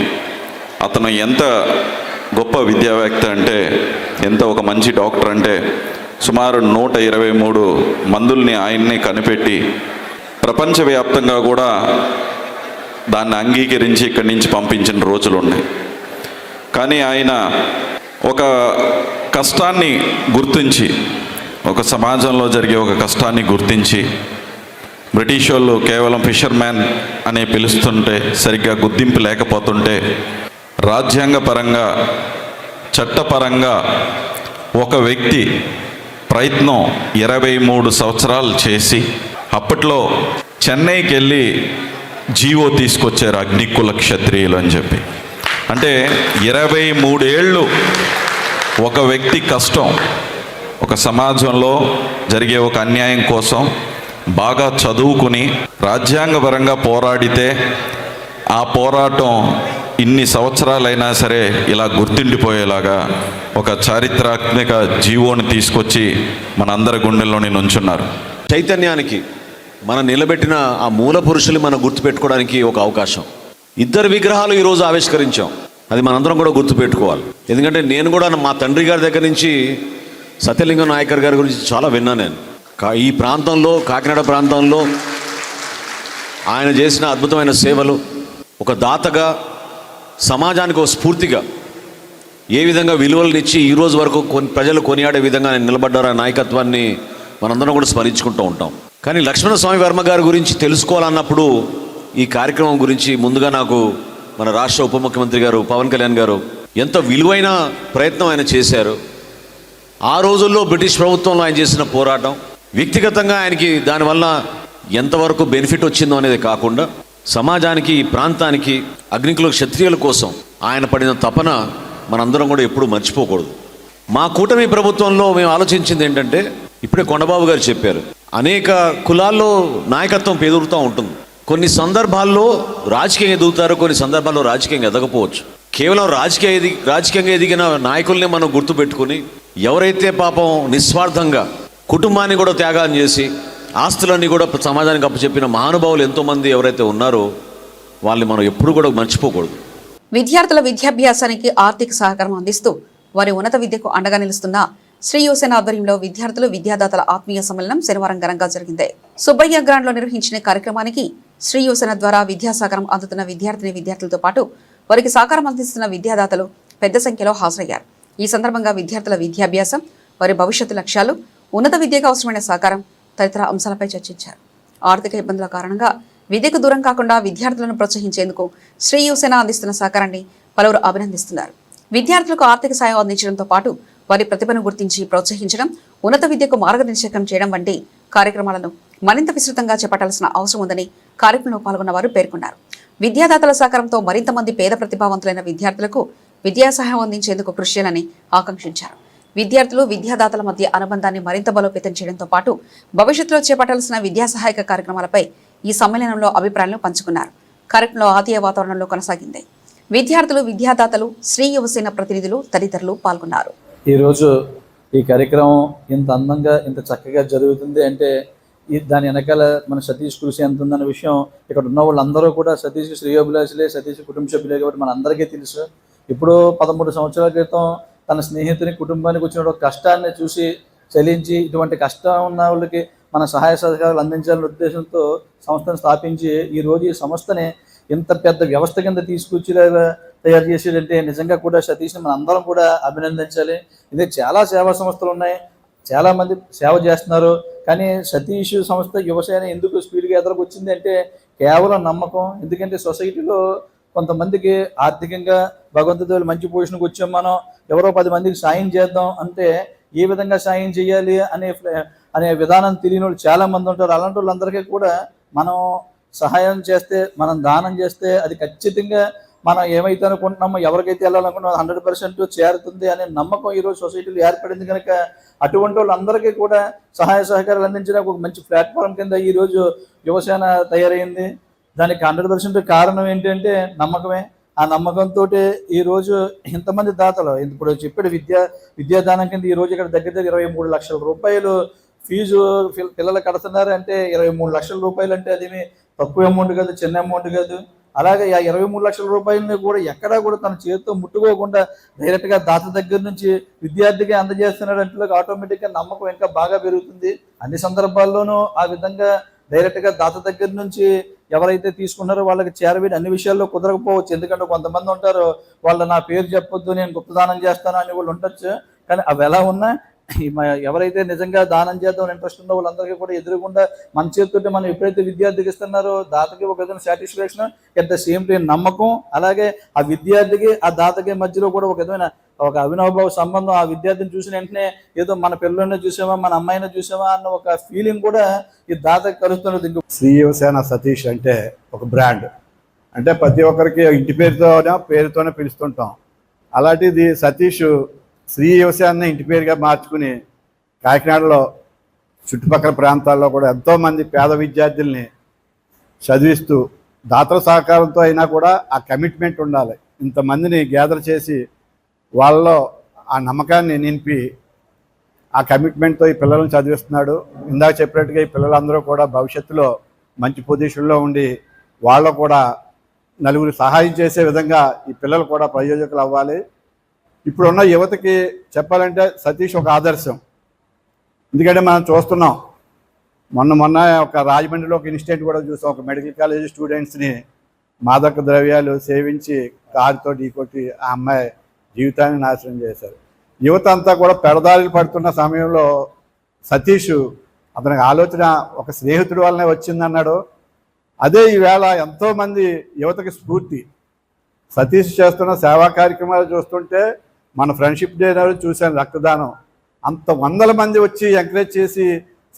Speaker 10: అతను ఎంత గొప్ప విద్యావేత్త అంటే, ఎంత ఒక మంచి డాక్టర్ అంటే, సుమారు 123 మందుల్ని ఆయన్ని కనిపెట్టి ప్రపంచవ్యాప్తంగా కూడా దాన్ని అంగీకరించి ఇక్కడి నుంచి పంపించిన రోజులు ఉన్నాయి. కానీ ఆయన ఒక కష్టాన్ని గుర్తించి, ఒక సమాజంలో జరిగే ఒక కష్టాన్ని గుర్తించి, బ్రిటిష్ వాళ్ళు కేవలం ఫిషర్మ్యాన్ అనే పిలుస్తుంటే సరిగ్గా గుర్తింపు లేకపోతుంటే రాజ్యాంగపరంగా చట్టపరంగా ఒక వ్యక్తి ప్రయత్నం 23 సంవత్సరాలు చేసి అప్పట్లో చెన్నైకి వెళ్ళి జీవో తీసుకొచ్చారు అగ్నికుల క్షత్రియులు అని చెప్పి. అంటే 23 ఏళ్ళు ఒక వ్యక్తి కష్టం, ఒక సమాజంలో జరిగే ఒక అన్యాయం కోసం బాగా చదువుకుని రాజ్యాంగపరంగా పోరాడితే ఆ పోరాటం ఇన్ని సంవత్సరాలైనా సరే ఇలా గుర్తుండిపోయేలాగా ఒక చారిత్రాత్మక జీవోని తీసుకొచ్చి మనందరి గుండెల్లోని నుంచున్నారు.
Speaker 3: చైతన్యానికి మనం నిలబెట్టిన ఆ మూల పురుషులు మనం గుర్తుపెట్టుకోవడానికి ఒక అవకాశం. 2 విగ్రహాలు ఈరోజు ఆవిష్కరించాం. అది మనందరం కూడా గుర్తుపెట్టుకోవాలి. ఎందుకంటే నేను కూడా మా తండ్రి గారి దగ్గర నుంచి సత్యలింగం నాయకర్ గారి గురించి చాలా విన్నా. నేను ఈ ప్రాంతంలో, కాకినాడ ప్రాంతంలో ఆయన చేసిన అద్భుతమైన సేవలు, ఒక దాతగా, సమాజానికి ఒక స్ఫూర్తిగా ఏ విధంగా విలువలనిచ్చి ఈరోజు వరకు ప్రజలు కొనియాడే విధంగా ఆయన నిలబడ్డారు. ఆ నాయకత్వాన్ని మనందరం కూడా స్మరించుకుంటూ ఉంటాం. కానీ లక్ష్మణస్వామి వర్మ గారి గురించి తెలుసుకోవాలన్నప్పుడు ఈ కార్యక్రమం గురించి ముందుగా నాకు మన రాష్ట్ర ఉప ముఖ్యమంత్రి గారు పవన్ కళ్యాణ్ గారు ఎంత విలువైన ప్రయత్నం ఆయన చేశారు. ఆ రోజుల్లో బ్రిటిష్ ప్రభుత్వంలో ఆయన చేసిన పోరాటం, వ్యక్తిగతంగా ఆయనకి దానివల్ల ఎంతవరకు బెనిఫిట్ వచ్చిందో అనేది కాకుండా సమాజానికి, ఈ ప్రాంతానికి, అగ్నికుల క్షత్రియుల కోసం ఆయన పడిన తపన మనందరం కూడా ఎప్పుడూ మర్చిపోకూడదు. మా కూటమి ప్రభుత్వంలో మేము ఆలోచించింది ఏంటంటే, ఇప్పుడే కొండబాబు గారు చెప్పారు, అనేక కులాల్లో నాయకత్వం ఎదుగుతూ ఉంటుంది. కొన్ని సందర్భాల్లో రాజకీయంగా ఎదుగుతారు, కొన్ని సందర్భాల్లో రాజకీయంగా ఎదగపోవచ్చు. కేవలం రాజకీయంగా ఎదిగిన నాయకుల్ని మనం గుర్తుపెట్టుకుని, ఎవరైతే పాపం నిస్వార్థంగా కుటుంబాన్ని కూడా త్యాగం చేసి ఆస్తులన్నీ కూడా సమాజానికి అప్పచెప్పిన మహానుభావులు ఎంతోమంది ఎవరైతే ఉన్నారో వాళ్ళని మనం ఎప్పుడు కూడా మర్చిపోకూడదు.
Speaker 2: విద్యార్థుల విద్యాభ్యాసానికి ఆర్థిక సహకారం అందిస్తూ వారి ఉన్నత విద్యకు అండగా నిలుస్తున్న శ్రీ యువసేన ఆధ్వర్యంలో విద్యార్థులు, విద్యాదాతల ఆత్మీయ సమ్మేళనం శనివారం ఘనంగా జరిగింది. సుబ్బయ్య గ్రాండ్లో నిర్వహించిన కార్యక్రమానికి శ్రీ యువసేన ద్వారా విద్యా సహకారం అందుతున్న విద్యార్థులతో పాటు వారికి సహకారం అందిస్తున్న విద్యాదాతలు పెద్ద సంఖ్యలో హాజరయ్యారు. ఈ సందర్భంగా విద్యార్థుల విద్యాభ్యాసం, వారి భవిష్యత్తు లక్ష్యాలు, ఉన్నత విద్యకు అవసరమైన సహకారం తదితర అంశాలపై చర్చించారు. ఆర్థిక ఇబ్బందుల కారణంగా విద్యకు దూరం కాకుండా విద్యార్థులను ప్రోత్సహించేందుకు శ్రీ యువసేన అందిస్తున్న సహకారాన్ని పలువురు అభినందిస్తున్నారు. విద్యార్థులకు ఆర్థిక సాయం అందించడంతో పాటు వారి ప్రతిభను గుర్తించి ప్రోత్సహించడం, ఉన్నత విద్యకు మార్గదర్శకం చేయడం వంటి కార్యక్రమాలను మరింత విస్తృతంగా చేపట్టాల్సిన అవసరం ఉందని కార్యక్రమంలో పాల్గొన్న వారు పేర్కొన్నారు. విద్యాదాతల సహకారంతో మరింత మంది పేద ప్రతిభావంతులైన విద్యార్థులకు విద్యా సహాయం అందించేందుకు కృషి చేయాలని ఆకాంక్షించారు. విద్యార్థులు, విద్యాదాతల మధ్య అనుబంధాన్ని మరింత బలోపేతం చేయడంతో పాటు భవిష్యత్తులో చేపట్టాల్సిన విద్యా సహాయక కార్యక్రమాలపై ఈ సమ్మేళనంలో అభిప్రాయాలను పంచుకున్నారు. కార్యక్రమంలో ఆతీయ వాతావరణంలో కొనసాగింది. విద్యార్థులు, విద్యాదాతలు, శ్రీ యువసేన ప్రతినిధులు తదితరులు పాల్గొన్నారు.
Speaker 11: ఈరోజు ఈ కార్యక్రమం ఇంత అందంగా, ఇంత చక్కగా జరుగుతుంది అంటే దాని వెనకాల మన సతీష్ కృషి ఎంత ఉందన్న విషయం ఇక్కడ ఉన్న వాళ్ళందరూ కూడా సతీష్ శ్రేయోభిలాషులే, సతీష్ కుటుంబ సభ్యులే కాబట్టి మన అందరికీ తెలుసు. ఇప్పుడు 13 సంవత్సరాల క్రితం తన స్నేహితుని కుటుంబానికి వచ్చిన ఒక కష్టాన్ని చూసి చలించి ఇటువంటి కష్టం ఉన్న వాళ్ళకి మన సహాయ సహకారాలు అందించాలనే ఉద్దేశంతో సంస్థను స్థాపించి ఈరోజు ఈ సంస్థని ఇంత పెద్ద వ్యవస్థ కింద తీసుకొచ్చేలాగా తయారు చేసేదంటే నిజంగా కూడా సతీష్ని మన అందరం కూడా అభినందించాలి. ఇది చాలా సేవా సంస్థలు ఉన్నాయి, చాలామంది సేవ చేస్తున్నారు. కానీ సతీష్ సంస్థ యువసేన ఎందుకు స్పీడ్గా ఎదురుకు వచ్చింది అంటే కేవలం నమ్మకం. ఎందుకంటే సొసైటీలో కొంతమందికి ఆర్థికంగా భగవంతుడు మంచి పొజిషన్కి వచ్చాం, మనం ఎవరో 10 మందికి సాయం చేద్దాం అంటే ఏ విధంగా సాయం చేయాలి అనే విధానం తెలియని వాళ్ళు చాలామంది ఉంటారు. అలాంటి వాళ్ళందరికీ కూడా మనం సహాయం చేస్తే, మనం దానం చేస్తే అది ఖచ్చితంగా మనం ఏమైతే అనుకుంటున్నామో, ఎవరికైతే వెళ్ళాలనుకుంటున్నామో 100% చేరుతుంది అనే నమ్మకం ఈరోజు సొసైటీలో ఏర్పడింది కనుక అటువంటి వాళ్ళందరికీ కూడా సహాయ సహకారాలు అందించడానికి ఒక మంచి ప్లాట్ఫామ్ కింద ఈరోజు యువసేన తయారైంది. దానికి 100% కారణం ఏంటంటే నమ్మకమే. ఆ నమ్మకంతో ఈరోజు ఇంతమంది దాతలు, ఇప్పుడు చెప్పాడు విద్యాదానం కింద ఈరోజు ఇక్కడ దగ్గర 23 లక్షల రూపాయలు ఫీజు పిల్లలు కడుతున్నారు అంటే 23 లక్షల రూపాయలు అంటే అది తక్కువ అమౌంట్ కాదు, చిన్న అమౌంట్ కాదు. అలాగే ఆ 23 లక్షల రూపాయలని కూడా ఎక్కడా కూడా తన చేతితో ముట్టుకోకుండా డైరెక్ట్గా దాత దగ్గర నుంచి విద్యార్థికి అందజేస్తున్నాడు అంటే ఆటోమేటిక్గా నమ్మకం ఇంకా బాగా పెరుగుతుంది. అన్ని సందర్భాల్లోనూ ఆ విధంగా డైరెక్ట్గా దాత దగ్గర నుంచి ఎవరైతే తీసుకున్నారో వాళ్ళకి చేరవేయడం అన్ని విషయాల్లో కుదరకపోవచ్చు. ఎందుకంటే కొంతమంది ఉంటారు, వాళ్ళు నా పేరు చెప్పొద్దు, నేను గుప్తదానం చేస్తాను అని వాళ్ళు ఉండొచ్చు. కానీ అవి ఎలా ఉన్నా ఎవరైతే నిజంగా దానం చేద్దాం ఇంట్రెస్ట్ ఉందో వాళ్ళందరికీ కూడా ఎదురుకుండా మన చేతితో మనం ఎప్పుడైతే విద్యార్థికి ఇస్తున్నారో దాతకి ఒక విధమైన satisfaction, at the same time నమ్మకం, అలాగే ఆ విద్యార్థికి ఆ దాతకి మధ్యలో కూడా ఒక విధమైన ఒక అవినాభావ సంబంధం. ఆ విద్యార్థిని చూసిన వెంటనే ఏదో మన పిల్లల్ని చూసామా, మన అమ్మాయిని చూసామా అన్న ఒక ఫీలింగ్ కూడా ఈ దాతకి కలుగుతున్నది.
Speaker 7: శ్రీ యువసేన సతీష్ అంటే ఒక బ్రాండ్, అంటే ప్రతి ఒక్కరికి ఇంటి పేరుతోనే పిలుస్తుంటాం. అలాంటిది సతీష్ శ్రీ యువసేన ఇంటి పేరుగా మార్చుకుని కాకినాడలో చుట్టుపక్కల ప్రాంతాల్లో కూడా ఎంతోమంది పేద విద్యార్థుల్ని చదివిస్తూ దాతల సహకారంతో అయినా కూడా ఆ కమిట్మెంట్ ఉండాలి. ఇంతమందిని గ్యాదర్ చేసి వాళ్ళలో ఆ నమ్మకాన్ని నింపి ఆ కమిట్మెంట్తో ఈ పిల్లలను చదివిస్తున్నాడు. ఇందాక చెప్పినట్టుగా ఈ పిల్లలందరూ కూడా భవిష్యత్తులో మంచి పొజిషన్లో ఉండి వాళ్ళు కూడా నలుగురు సహాయం చేసే విధంగా ఈ పిల్లలు కూడా ప్రయోజకులు అవ్వాలి. ఇప్పుడున్న యువతకి చెప్పాలంటే సతీష్ ఒక ఆదర్శం. ఎందుకంటే మనం చూస్తున్నాం, మొన్న ఒక రాజమండ్రిలో ఒక ఇన్సిడెంట్ కూడా చూసాం. ఒక మెడికల్ కాలేజ్ స్టూడెంట్స్ని మాదక ద్రవ్యాలు సేవించి కారుతో ఢీకొట్టి ఆ అమ్మాయి జీవితాన్ని నాశనం చేశారు. యువత అంతా కూడా పెడదారులు పడుతున్న సమయంలో సతీష్ అతనికి ఆలోచన ఒక స్నేహితుడి వల్లనే వచ్చిందన్నాడు. అదే ఈవేళ ఎంతోమంది యువతకి స్ఫూర్తి. సతీష్ చేస్తున్న సేవా కార్యక్రమాలు చూస్తుంటే మన ఫ్రెండ్షిప్ డే చూశాను, రక్తదానం అంత వందల మంది వచ్చి ఎంకరేజ్ చేసి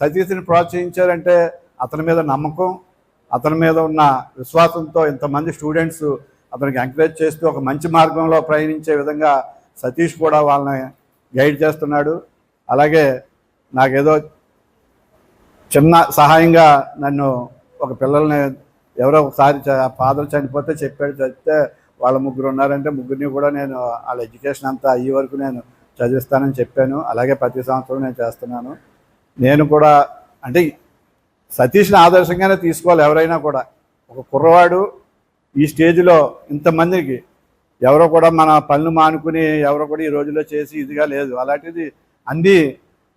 Speaker 7: సతీష్ని ప్రోత్సహించారంటే అతని మీద నమ్మకం, అతని మీద ఉన్న విశ్వాసంతో ఇంతమంది స్టూడెంట్స్ అతనికి ఎంకరేజ్ చేస్తూ ఒక మంచి మార్గంలో ప్రయాణించే విధంగా సతీష్ కూడా వాళ్ళని గైడ్ చేస్తున్నాడు. అలాగే నాకేదో చిన్న సహాయంగా నన్ను ఒక పిల్లల్ని ఎవరో ఒకసారి ఫాదర్ చనిపోతే చెప్తే వాళ్ళ ముగ్గురు ఉన్నారంటే ముగ్గురిని కూడా నేను వాళ్ళ ఎడ్యుకేషన్ అంతా అయ్యే వరకు నేను చదివిస్తానని చెప్పాను. అలాగే ప్రతి సంవత్సరం నేను చేస్తున్నాను. నేను కూడా అంటే సతీష్ని ఆదర్శంగానే తీసుకోవాలి ఎవరైనా కూడా. ఒక కుర్రవాడు ఈ స్టేజ్లో ఇంతమందికి ఎవరో కూడా మన పనులు మానుకుని ఎవరో కూడా ఈ రోజుల్లో చేసి ఇదిగా లేదు. అలాంటిది అన్నీ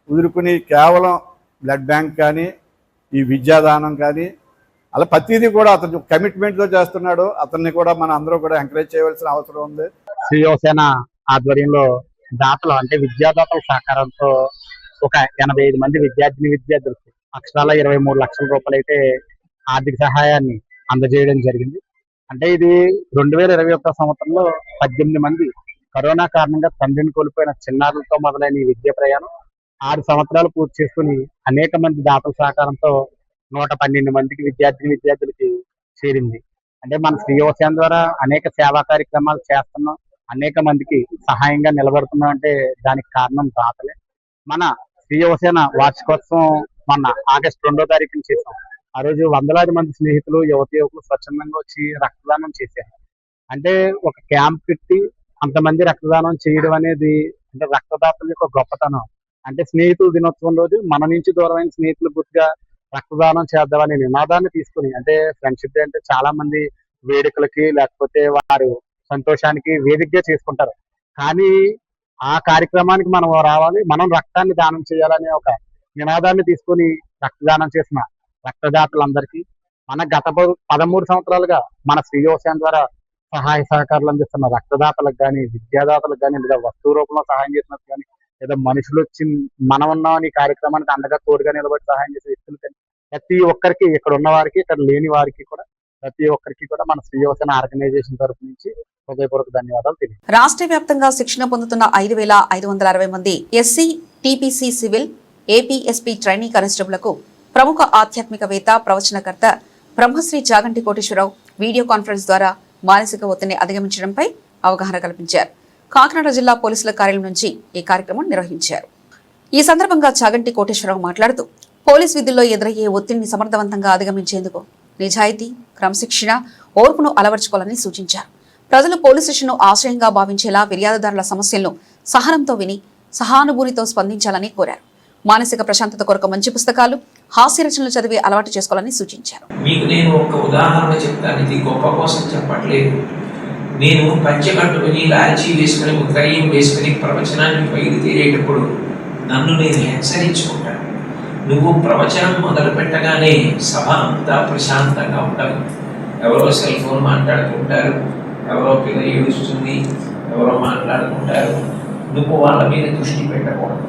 Speaker 7: కుదురుకుని కేవలం బ్లడ్ బ్యాంక్ కానీ ఈ విద్యాదానం కానీ అలా ప్రతిదీ కూడా అతను కమిట్మెంట్తో చేస్తున్నాడు. అతన్ని కూడా మన అందరూ కూడా ఎంకరేజ్ చేయవలసిన అవసరం ఉంది.
Speaker 8: శ్రీ యువసేన ఆధ్వర్యంలో దాతలు అంటే విద్యాదాతల సహకారంతో ఒక 85 మంది విద్యార్థులకు అక్షరాల 23 లక్షల రూపాయలు అయితే ఆర్థిక సహాయాన్ని అందజేయడం జరిగింది. అంటే ఇది 2021 సంవత్సరంలో 18 మంది కరోనా కారణంగా తండ్రిని కోల్పోయిన చిన్నారులతో మొదలైన ఈ విద్యా ప్రయాణం 6 సంవత్సరాలు పూర్తి చేసుకుని అనేక మంది దాతల సహకారంతో 112 మందికి విద్యార్థులకి చేరింది. అంటే మన శ్రీ యువసేన ద్వారా అనేక సేవా కార్యక్రమాలు చేస్తున్నాం, అనేక మందికి సహాయంగా నిలబడుతున్నాం. అంటే దానికి కారణం దాతలే. మన శ్రీ యువసేన వార్షికోత్సవం మొన్న ఆగస్టు 2వ తారీఖున చేసాం. ఆ రోజు వందలాది మంది స్నేహితులు యువకులు స్వచ్ఛందంగా వచ్చి రక్తదానం చేశారు. అంటే ఒక క్యాంప్ పెట్టి అంతమంది రక్తదానం చేయడం అనేది అంటే రక్తదాతల యొక్క గొప్పతనం. అంటే స్నేహితుల దినోత్సవం రోజు మన నుంచి దూరమైన స్నేహితులు గుర్తుగా రక్తదానం చేద్దామనే నినాదాన్ని తీసుకుని, అంటే ఫ్రెండ్షిప్ డే అంటే చాలా మంది వేడుకలకి లేకపోతే వారు సంతోషానికి వేదికగా చేసుకుంటారు. కానీ ఆ కార్యక్రమానికి మనం రావాలి, మనం రక్తాన్ని దానం చేయాలనే ఒక నినాదాన్ని తీసుకుని రక్తదానం చేసిన రక్తదాతలందరికీ మన గత 13 సంవత్సరాలుగా మన శ్రీ యువసేన ద్వారా సహాయ సహకారాలు అందిస్తున్న రక్తదాతలకు కానీ విద్యాదాతలకు కానీ లేదా వస్తువు రూపంలో సహాయం చేసినట్టు కానీ లేదా మనుషులు వచ్చి మనం ఉన్నామని కార్యక్రమానికి అండగా తోడుగా నిలబడి సహాయం చేసే వ్యక్తులు కానీ ప్రతి ఒక్కరికి, ఇక్కడ ఉన్న వారికి ఇక్కడ లేని వారికి కూడా ప్రతి ఒక్కరికి కూడా మన శ్రీ యువసేన ఆర్గనైజేషన్ తరఫు నుంచి హృదయపూర్వక ధన్యవాదాలు తెలియదు.
Speaker 2: రాష్ట్ర వ్యాప్తంగా శిక్షణ పొందుతున్న 5,560 మంది SC, TPC civil, APSP trainee కానిస్టేబుళ్లకు ప్రముఖ ఆధ్యాత్మికవేత్త, ప్రవచనకర్త బ్రహ్మశ్రీ చాగంటి కోటేశ్వరరావు వీడియో కాన్ఫరెన్స్ ద్వారా మానసిక ఒత్తిడిని అధిగమించడంపై అవగాహన కల్పించారు. కాకినాడ జిల్లా పోలీసుల కార్యాలయం నుంచి ఈ కార్యక్రమం నిర్వహించారు. ఈ సందర్భంగా చాగంటి కోటేశ్వరరావు మాట్లాడుతూ పోలీస్ విధుల్లో ఎదురయ్యే ఒత్తిడిని సమర్థవంతంగా అధిగమించేందుకు నిజాయితీ, క్రమశిక్షణ, ఓర్పును అలవర్చుకోవాలని సూచించారు. ప్రజలు పోలీస్ స్టేషన్ను ఆశ్రయంగా భావించేలా ఫిర్యాదుదారుల సమస్యలను సహనంతో విని సహానుభూతితో స్పందించాలని కోరారు. మానసిక ప్రశాంతత కొరకు మంచి పుస్తకాలు, హాస్య రచనలు చదివి అలవాటు చేసుకోవాలని సూచించారు.
Speaker 12: మీకు నేను ఒక ఉదాహరణ చెప్తాను. ఇది గొప్ప కోసం చెప్పట్లేదు. నేను పంచె కట్టుకుని లాల్చీ వేసుకుని ఉత్తరయం వేసుకుని ప్రవచనాన్ని బయలుదేరేటప్పుడు నన్ను నేను హెచ్చరించుకుంటాను. నువ్వు ప్రవచనం మొదలు పెట్టగానే సభ అంతా ప్రశాంతంగా ఉండదు. ఎవరో సెల్ ఫోన్ మాట్లాడుకుంటారు, ఎవరో పిల్ల ఏడుస్తుంది, ఎవరో మాట్లాడుకుంటారు. నువ్వు వాళ్ళ మీద దృష్టి పెట్టకూడదు.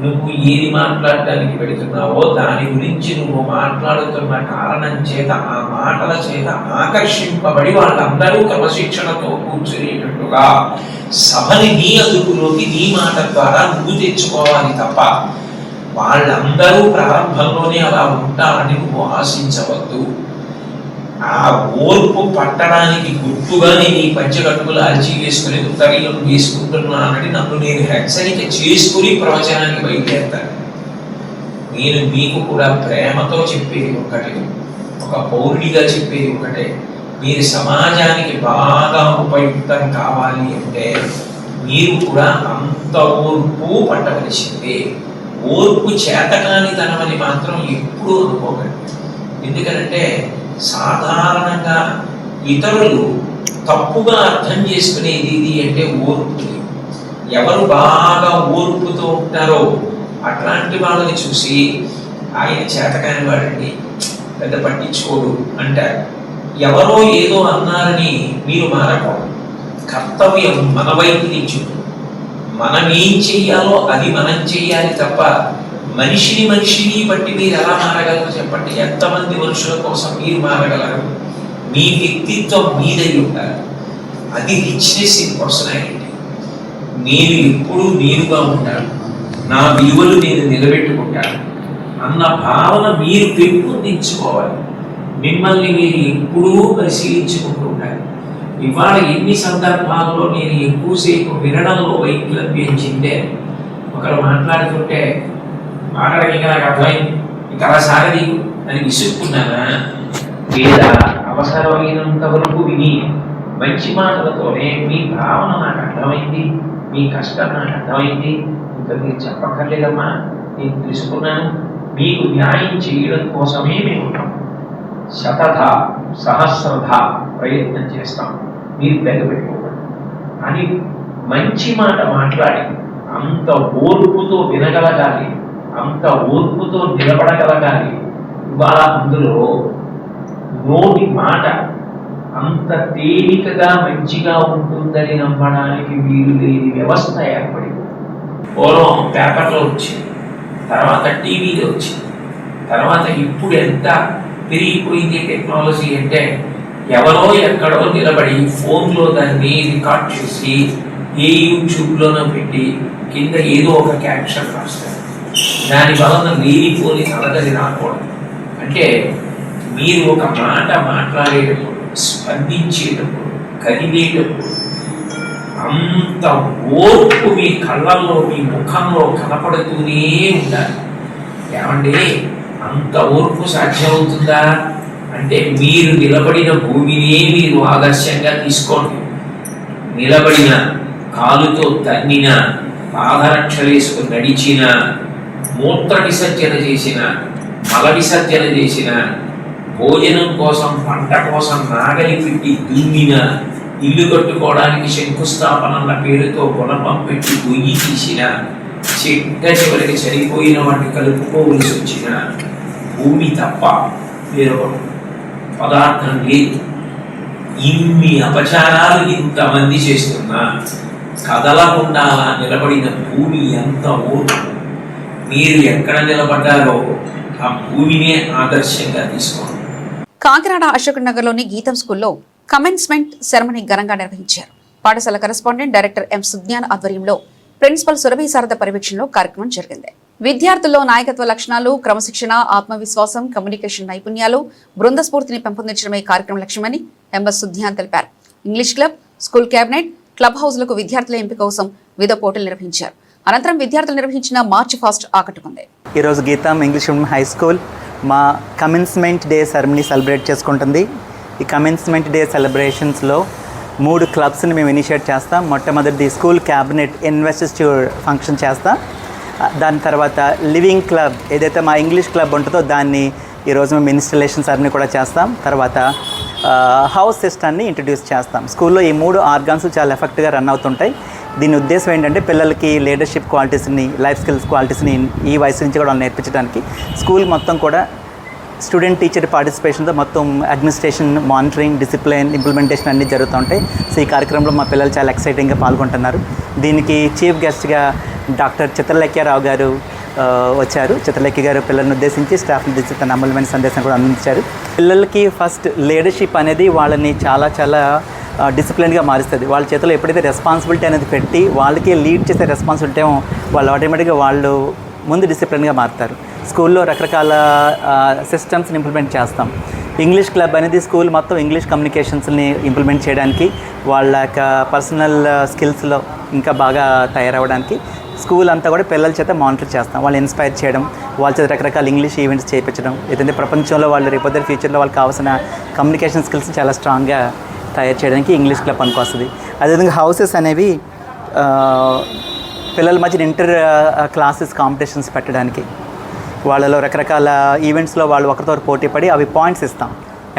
Speaker 12: నువ్వు ఏది మాట్లాడడానికి పెడుతున్నావో దాని గురించి నువ్వు మాట్లాడుతున్న కారణం చేత, ఆ మాటల చేత ఆకర్షింపబడి వాళ్ళందరూ క్రమశిక్షణతో కూర్చునేటట్టుగా సభని నీ అదుపులోకి నీ మాట ద్వారా నువ్వు తెచ్చుకోవాలి తప్ప వాళ్ళందరూ ప్రారంభంలోనే అలా ఉంటారని నువ్వు ఆశించవద్దు. ఆ ఓర్పు పట్టడానికి గుర్తుగా నేను ఈ పంచకట్టుకులు అల్చి వేసుకుని ఉత్తరీయం వేసుకుంటున్నానని నన్ను నేను హెచ్చరిక చేసుకుని ప్రవచనానికి బయలుదేరుతాను. నేను మీకు కూడా ప్రేమతో చెప్పేది ఒకటే, ఒక పౌరుడిగా చెప్పేది ఒకటే. మీరు సమాజానికి బాగా ఉపయుక్తం కావాలి అంటే మీరు కూడా అంత ఓర్పు పట్టవలసిందే. ఓర్పు చేతకానితనమని మాత్రం ఎప్పుడూ అనుకోకండి. ఎందుకంటే సాధారణంగా ఇతరులు తప్పుగా అర్థం చేసుకునేది ఇది అంటే ఓర్పు. ఎవరు బాగా ఓర్పుతో ఉంటారో అట్లాంటి వాళ్ళని చూసి ఆయన చేతకాని వాడండి, పెద్ద పట్టించుకోడు అంటారు. ఎవరో ఏదో అన్నారని మీరు మారకూడదు. కర్తవ్యం మన వైపు నుంచి మనం ఏం చెయ్యాలో అది మనం చెయ్యాలి తప్ప మనిషిని బట్టి మీరు ఎలా మారగలరు చెప్పండి? ఎంతమంది మనుషుల కోసం మీరు మారగలరు? మీ వ్యక్తిత్వం మీదై ఉండాలి. అది రిచ్నెస్ ఇన్ పర్సనాలిటీ. నేను ఎప్పుడూ నేనుగా ఉంటాను, నా విలువలు నేను నిలబెట్టుకుంటాను అన్న భావన మీరు పెంపొందించుకోవాలి. మిమ్మల్ని మీరు ఎప్పుడూ పరిశీలించుకుంటూ ఉండాలి. ఇవాళ ఎన్ని సందర్భాల్లో నేను ఎక్కువసేపు వినడంలో వైక్లభ్యం చెందాను. ఒకరు మాట్లాడుతుంటే మాట్లాడక ఇంకా నాకు అర్థమైంది, ఇంకా అలా సాగదీకు అని విసుక్కున్నానా? లేదా అవసరమైనంత వరకు విని మంచి మాటలతోనే మీ భావన నాకు అర్థమైంది, మీ కష్టం నాకు అర్థమైంది, ఇంకా మీరు చెప్పక్కర్లేదమ్మా, నేను తెలుసుకున్నాను, మీకు న్యాయం చేయడం కోసమే మేము ఉంటాం, శతధ సహస్రధ ప్రయత్నం చేస్తాం, మీరు బెంగపెట్టుకోకండి అని మంచి మాట మాట్లాడి అంత ఓర్పుతో వినగలగాలి, అంత ఓర్పుతో నిలబడగలగాలి. ఇవాళ అందులో నోటి మాట అంత తేలికగా మంచిగా ఉంటుందని నమ్మడానికి వీలు లేని వ్యవస్థ ఏర్పడింది. పూర్వం పేపర్లో వచ్చింది, తర్వాత టీవీలో వచ్చింది, తర్వాత ఇప్పుడు ఎంత పెరిగిపోయింది టెక్నాలజీ అంటే ఎవరో ఎక్కడో నిలబడి ఫోన్లో దాన్ని రికార్డ్ చేసి ఏ యూట్యూబ్లోనో పెట్టి కింద ఏదో ఒక క్యాప్షన్ రాస్తారు. దాని వలన లేనిపోని అలగది రాకూడదు. అంటే మీరు ఒక మాట మాట్లాడేటప్పుడు, స్పందించేటప్పుడు, కదిలేటప్పుడు అంత ఓర్పు మీ కళ్ళల్లో, మీ ముఖంలో కనపడుతూనే ఉండాలి. ఏమంటే అంత ఓర్పు సాధ్యమవుతుందా అంటే మీరు నిలబడిన భూమినే మీరు ఆదర్శంగా తీసుకోండి. నిలబడిన, కాలుతో తన్నిన, పాదరక్షలేసుకుని నడిచిన, మూత్ర విసర్జన చేసిన, మల విసర్జన చేసిన, భోజనం కోసం పంట కోసం నాగలి పెట్టి దున్నిన, ఇల్లు కట్టుకోవడానికి శంకుస్థాపనల పేరుతో గుణపం పెట్టి గొయ్యి తీసిన, చివరికి చనిపోయిన వాటిని కలుపుకోవలసి వచ్చిన భూమి తప్ప వేరొక పదార్థం లేదు. ఇన్ని అపచారాలు ఇంతమంది చేస్తున్నా కదలకుండా నిలబడిన భూమి ఎంత ఓర్పు. మీరు ఎక్కడ నిలబడ్డారో ఆ భూమినే ఆదర్శంగా తీసుకోండి.
Speaker 2: కాకినాడ అశోక్ నగర్లోని గీతం స్కూల్లో కమెన్స్మెంట్ సెరమనీ ఘనంగా నిర్వహించారు. పాఠశాల కరెస్పాండెంట్ డైరెక్టర్ ఎం సుజ్ఞాన్ ఆధ్వర్యంలో ప్రిన్సిపల్ సురభి శారద పర్యవేక్షణలో కార్యక్రమం జరిగింది. విద్యార్థుల్లో నాయకత్వ లక్షణాలు, క్రమశిక్షణ, ఆత్మవిశ్వాసం, కమ్యూనికేషన్ నైపుణ్యాలు, బృంద స్ఫూర్తిని పెంపొందించడమే కార్యక్రమం లక్ష్యమని ఎంఎస్ సుధ్యాన్ తెలిపారు. English club, school cabinet, club హౌస్లకు విద్యార్థుల ఎంపిక కోసం వివిధ పోటీలు నిర్వహించారు. అనంతరం విద్యార్థులు నిర్వహించిన మార్చ్ ఫాస్ట్ ఆకట్టుకుంది.
Speaker 9: ఈరోజు గీతం ఇంగ్లీష్ మీడియం హై స్కూల్ మా కమెన్స్మెంట్ డే సెరమనీ సెలబ్రేట్ చేసుకుంటుంది. ఈ కమెన్స్మెంట్ డే సెలబ్రేషన్స్లో 3 క్లబ్స్ని మేము ఇనిషియేట్ చేస్తాం. మొట్టమొదటిది స్కూల్ క్యాబినెట్ ఇన్వెస్టిట్యూర్ ఫంక్షన్ చేస్తాం. దాని తర్వాత లివింగ్ క్లబ్ ఏదైతే మా ఇంగ్లీష్ క్లబ్ ఉంటుందో దాన్ని ఈరోజు మేము ఇన్స్టలేషన్ సెరమనీ కూడా చేస్తాం. తర్వాత హౌస్ సిస్టమ్ని ఇంట్రడ్యూస్ చేస్తాం. స్కూల్లో ఈ 3 ఆర్గాన్స్ చాలా ఎఫెక్ట్గా రన్ అవుతుంటాయి. దీని ఉద్దేశం ఏంటంటే పిల్లలకి లీడర్షిప్ క్వాలిటీస్ని, లైఫ్ స్కిల్స్ క్వాలిటీస్ని ఈ వయసు నుంచి కూడా నేర్పించడానికి స్కూల్ మొత్తం కూడా స్టూడెంట్ టీచర్ పార్టిసిపేషన్తో మొత్తం అడ్మినిస్ట్రేషన్, మానిటరింగ్, డిసిప్లిన్, ఇంప్లిమెంటేషన్ అన్నీ జరుగుతూ ఉంటాయి. సో ఈ కార్యక్రమంలో మా పిల్లలు చాలా ఎక్సైటింగ్గా పాల్గొంటున్నారు. దీనికి చీఫ్ గెస్ట్గా డాక్టర్ చిత్రలేఖ్యారావు గారు వచ్చారు. చిత్రలేఖ్య గారు పిల్లలను ఉద్దేశించి స్టాఫ్ని ఉద్దేశించి తన అమూల్యమైన సందేశం కూడా అందించారు. పిల్లలకి ఫస్ట్ లీడర్షిప్ అనేది వాళ్ళని చాలా డిసిప్లిన్గా మారుస్తుంది. వాళ్ళ చేతిలో ఎప్పుడైతే రెస్పాన్సిబిలిటీ అనేది పెట్టి వాళ్ళకి లీడ్ చేసే రెస్పాన్సిబిలిటీ వాళ్ళు ఆటోమేటిక్గా వాళ్ళు ముందు డిసిప్లిన్గా మారుతారు. స్కూల్లో రకరకాల సిస్టమ్స్ని ఇంప్లిమెంట్ చేస్తాం. ఇంగ్లీష్ క్లబ్ అనేది స్కూల్ మొత్తం ఇంగ్లీష్ కమ్యూనికేషన్స్ని ఇంప్లిమెంట్ చేయడానికి, వాళ్ళ యొక్క పర్సనల్ స్కిల్స్లో ఇంకా బాగా తయారవడానికి స్కూల్ అంతా కూడా పిల్లల చేత మానిటర్ చేస్తాం. వాళ్ళు ఇన్స్పైర్ చేయడం, వాళ్ళ చేత రకరకాల ఇంగ్లీష్ ఈవెంట్స్ చేయించడం, ఏదైతే ప్రపంచంలో వాళ్ళు రేపొద్దు ఫ్యూచర్లో వాళ్ళకి కావాల్సిన కమ్యూనికేషన్ స్కిల్స్ చాలా స్ట్రాంగ్గా తయారు చేయడానికి ఇంగ్లీష్ క్లబ్ పనికొస్తుంది. అదేవిధంగా హౌసెస్ అనేవి పిల్లల మధ్య ఇంటర్ క్లాసెస్ కాంపిటీషన్స్ పెట్టడానికి, వాళ్ళలో రకరకాల ఈవెంట్స్లో వాళ్ళు ఒకరితో పోటీ పడి అవి పాయింట్స్ ఇస్తాం.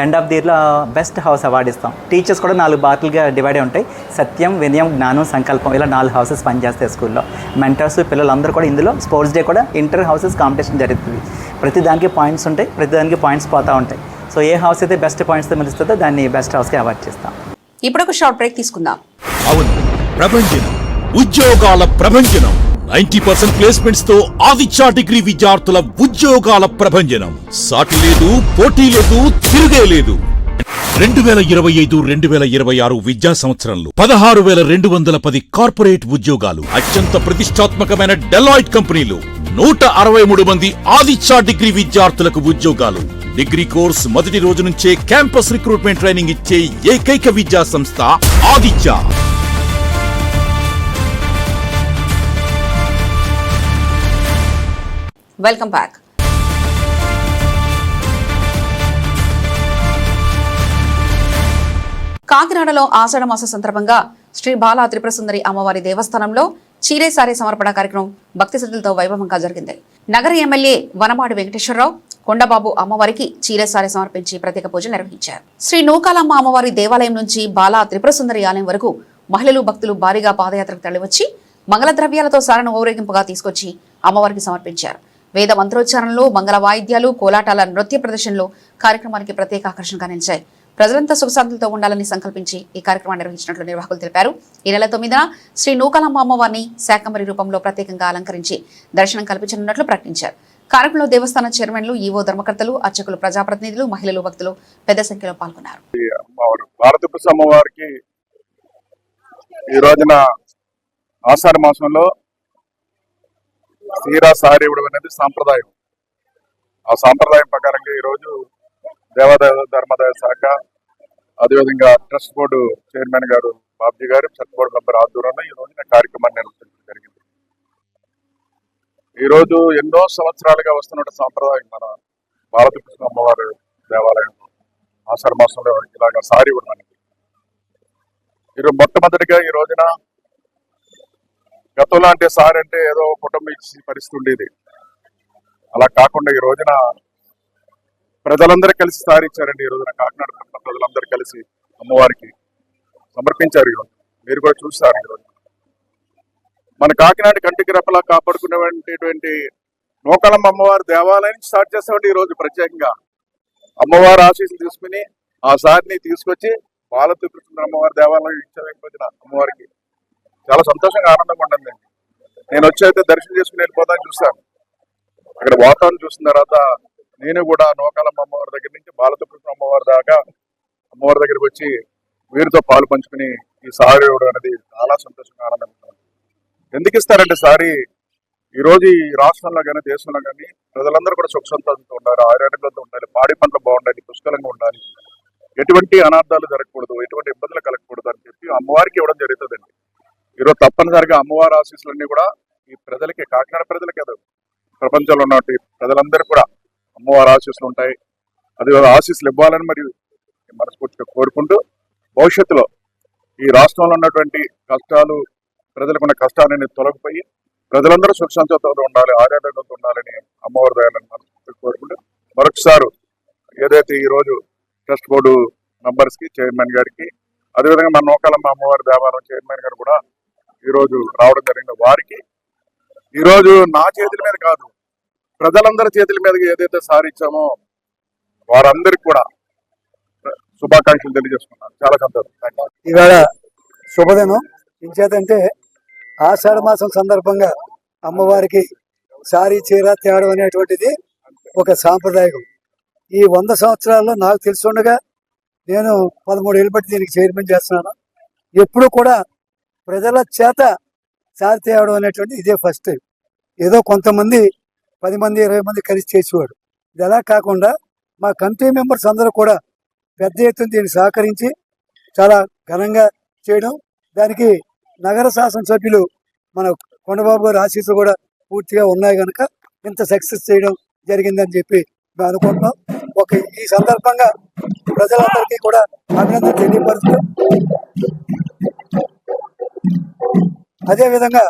Speaker 9: ఎండ్ ఆఫ్ ది ఇయర్లో బెస్ట్ హౌస్ అవార్డు ఇస్తాం. టీచర్స్ కూడా 4 బార్లుగా డివైడ్ ఉంటాయి. సత్యం, వినయం, జ్ఞానం, సంకల్పం ఇలా 4 హౌసెస్ పనిచేస్తాయి స్కూల్లో. మెంటర్స్, పిల్లలందరూ కూడా ఇందులో స్పోర్ట్స్ డే కూడా ఇంటర్ హౌసెస్ కాంపిటీషన్ జరుగుతుంది. ప్రతి దానికి పాయింట్స్ ఉంటాయి, ప్రతి దానికి పాయింట్స్ పోతూ ఉంటాయి. సో ఏ హౌస్ అయితే బెస్ట్ పాయింట్స్తో నిలుస్తుందో దాన్ని బెస్ట్ హౌస్కి అవార్డు చేస్తాం.
Speaker 2: ఇప్పుడు ఒక షార్ట్ బ్రేక్ తీసుకుందాం.
Speaker 1: అవును, ప్రభంజనం, ఉద్యోగాల ప్రభంజనం. 90% ప్లేస్మెంట్స్ తో ఆదిత్య డిగ్రీ విద్యార్థుల ఉద్యోగాల ప్రభంజనం. సాటి లేదు, పోటీ లేదు, తిరిగే లేదు. 2025-2026 విద్యా సంవత్సరంలో 16,210 కార్పొరేట్ ఉద్యోగాలు, అత్యంత ప్రతిష్టాత్మకమైన డెలాయిట్ కంపెనీలు, 163 మంది ఆదిత్య డిగ్రీ విద్యార్థులకు ఉద్యోగాలు. డిగ్రీ కోర్స్ మొదటి రోజు నుంచే క్యాంపస్ రిక్రూట్మెంట్ ట్రైనింగ్ ఇచ్చే ఏకైక విద్యా సంస్థ ఆదిత్య.
Speaker 2: Welcome back. కాకినాడలో ఆషాఢ మాస సందర్భంగా శ్రీ బాలా త్రిపుర సుందరి అమ్మవారి దేవస్థానంలో చీరేసారే సమర్పణ కార్యక్రమం భక్తి శ్రద్ధలతో వైభవంగా జరిగింది. నగర ఎమ్మెల్యే వనమాడి వెంకటేశ్వరరావు కొండబాబు అమ్మవారికి చీరేసారే సమర్పించి ప్రత్యేక పూజలు నిర్వహించారు. శ్రీ నూకాలమ్మ అమ్మవారి దేవాలయం నుంచి బాలా త్రిపుర సుందరి ఆలయం వరకు మహిళలు, భక్తులు భారీగా పాదయాత్రకు తరలివచ్చి మంగళ ద్రవ్యాలతో సారను ఊరేగింపుగా తీసుకొచ్చి అమ్మవారికి సమర్పించారు. వేద మంత్రోచ్చారణలు, మంగళ వాయిద్యాలు, కోలాటాల నృత్య ప్రదర్శనలు కార్యక్రమానికి ప్రత్యేక ఆకర్షణగా నిలిచాయి. ప్రజలంతా సుఖశాంతులతో ఉండాలని సంకల్పించి ఈ కార్యక్రమాన్ని నిర్వహించినట్లు నిర్వాహకులు తెలిపారు. ఈ నెల 9న శ్రీ నూకాలమ్మ అమ్మవారిని శాకంబరి రూపంలో ప్రత్యేకంగా అలంకరించి దర్శనం కల్పించనున్నట్లు ప్రకటించారు. కార్యక్రమంలో దేవస్థాన చైర్మన్లు, ఈవో, ధర్మకర్తలు, అర్చకులు, ప్రజాప్రతినిధులు, మహిళలు, భక్తులు పెద్ద సంఖ్యలో పాల్గొన్నారు.
Speaker 7: అమ్మవారికి ఈ రోజున ఆషాఢ మాసంలో తీరా సారి ఇవ్వడం అనేది సాంప్రదాయం. ఆ సాంప్రదాయం ప్రకారంగా ఈరోజు దేవాదాయ ధర్మాదాయ శాఖ, అదేవిధంగా ట్రస్ట్ బోర్డు చైర్మన్ గారు బాబ్జీ గారు, ట్రస్ట్ బోర్డు మెంబర్ ఆధ్వర్యంలో ఈ రోజున కార్యక్రమాన్ని నిర్వహించడం జరిగింది. ఈ రోజు ఎన్నో సంవత్సరాలుగా వస్తున్న సాంప్రదాయం మన బాలకృష్ణ అమ్మవారి దేవాలయంలో ఆషాఢ మాసంలో ఇలాగా సారి ఇవ్వడం అనేది. ఈరోజు మొట్టమొదటిగా ఈ రోజున గతంలో అంటే సారి అంటే ఏదో కుటుంబ పరిస్థితి ఉండేది. అలా కాకుండా ఈ రోజున ప్రజలందరూ కలిసి సారి ఇచ్చారండి. ఈ రోజున కాకినాడ ప్రజలందరూ కలిసి అమ్మవారికి సమర్పించారు. ఈరోజు మీరు కూడా చూస్తారు. ఈరోజు మన కాకినాడ కంటికి రెప్పలా కాపాడుకునేటువంటి నూకాలమ్మ అమ్మవారి దేవాలయం స్టార్ట్ చేస్తామండి. ఈ రోజు ప్రత్యేకంగా అమ్మవారి ఆశీస్సులు తీసుకుని ఆ సారిని తీసుకొచ్చి బాలత్రిపుర అమ్మవారి దేవాలయం ఇచ్చిన అమ్మవారికి చాలా సంతోషంగా, ఆనందంగా ఉండండి. నేను వచ్చి అయితే దర్శనం చేసుకుని వెళ్ళిపోతాను చూస్తాను. అక్కడ వాతావరణం చూసిన తర్వాత నేను కూడా నూకాలమ్మ అమ్మవారి దగ్గర నుంచి బాలత్రిపుర అమ్మవారి దాకా అమ్మవారి దగ్గరికి వచ్చి వీరితో పాలు పంచుకుని ఈ సారి ఇవ్వడం అనేది చాలా సంతోషంగా, ఆనందంగా ఉంటుంది. ఎందుకు ఇస్తారంటే సారీ ఈరోజు ఈ రాష్ట్రంలో కానీ దేశంలో కానీ ప్రజలందరూ కూడా సుఖ సంతోషంతో ఉండాలి, ఆరోగ్యంతో ఉండాలి, పాడి పంటలు బాగుండాలి, పుష్కలంగా ఉండాలి, ఎటువంటి అనార్థాలు జరగకూడదు, ఎటువంటి ఇబ్బందులు కలగకూడదు అని చెప్పి అమ్మవారికి ఇవ్వడం జరుగుతుందండి. ఈరోజు తప్పనిసరిగా అమ్మవారి ఆశీస్సులన్నీ కూడా ఈ ప్రజలకి, కాకినాడ ప్రజలకి కాదు, ప్రపంచంలో ఉన్నటువంటి ప్రజలందరికీ కూడా అమ్మవారి ఆశీస్సులు ఉంటాయి. అది ఆశీస్సులు ఇవ్వాలని మరి మనస్ఫూర్తిగా కోరుకుంటూ భవిష్యత్తులో ఈ రాష్ట్రంలో ఉన్నటువంటి కష్టాలు, ప్రజలకున్న కష్టాలని తొలగిపోయి ప్రజలందరూ సుఖ సంతోషంతో ఉండాలి, ఆరోగ్యంతో ఉండాలని అమ్మవారి దయాలని మనస్ఫూర్తిగా కోరుకుంటూ మరొకసారి ఏదైతే ఈరోజు ట్రస్ట్ బోర్డు మెంబర్స్ కి, చైర్మన్ గారికి, అదేవిధంగా మన నూకాలమ్మ అమ్మవారి దేవాలయం చైర్మన్ గారు కూడా ఈరోజు రావడం జరిగింది. వారికి ఈరోజు నా చేతుల మీద కాదు, ప్రజలందరి చేతుల మీద ఏదైతే సాధించామో వారందరికి కూడా శుభాకాంక్షలు తెలియజేసుకున్నాను. చాలా సంతోషం.
Speaker 5: ఇవాళ శుభదినం. ఇంచేతంటే ఆషాఢ మాసం సందర్భంగా అమ్మవారికి సారీ చీర తేవడం అనేటువంటిది ఒక సాంప్రదాయం. ఈ 100 సంవత్సరాల్లో నాకు తెలుసుండగా నేను 13 ఏళ్ళు బట్టి దీనికి చైర్మన్ చేస్తున్నాను. ఎప్పుడు కూడా ప్రజల చేత సారి తేవడం అనేటువంటి ఇదే ఫస్ట్ టైం. ఏదో కొంతమంది 10 మంది 20 మంది కలిసి చేసేవాడు. ఇది అలా కాకుండా మా కమిటీ మెంబర్స్ అందరూ కూడా పెద్ద ఎత్తున దీన్ని సహకరించి చాలా ఘనంగా చేయడం, దానికి నగర శాసనసభ్యులు మన కొండబాబు గారు ఆశీస్సులు కూడా పూర్తిగా ఉన్నాయి కనుక ఇంత సక్సెస్ చేయడం జరిగిందని చెప్పి మేము అనుకుంటున్నాం. ఈ సందర్భంగా ప్రజలందరికీ కూడా అభినందన తెలియపరుస్తూ, అదేవిధంగా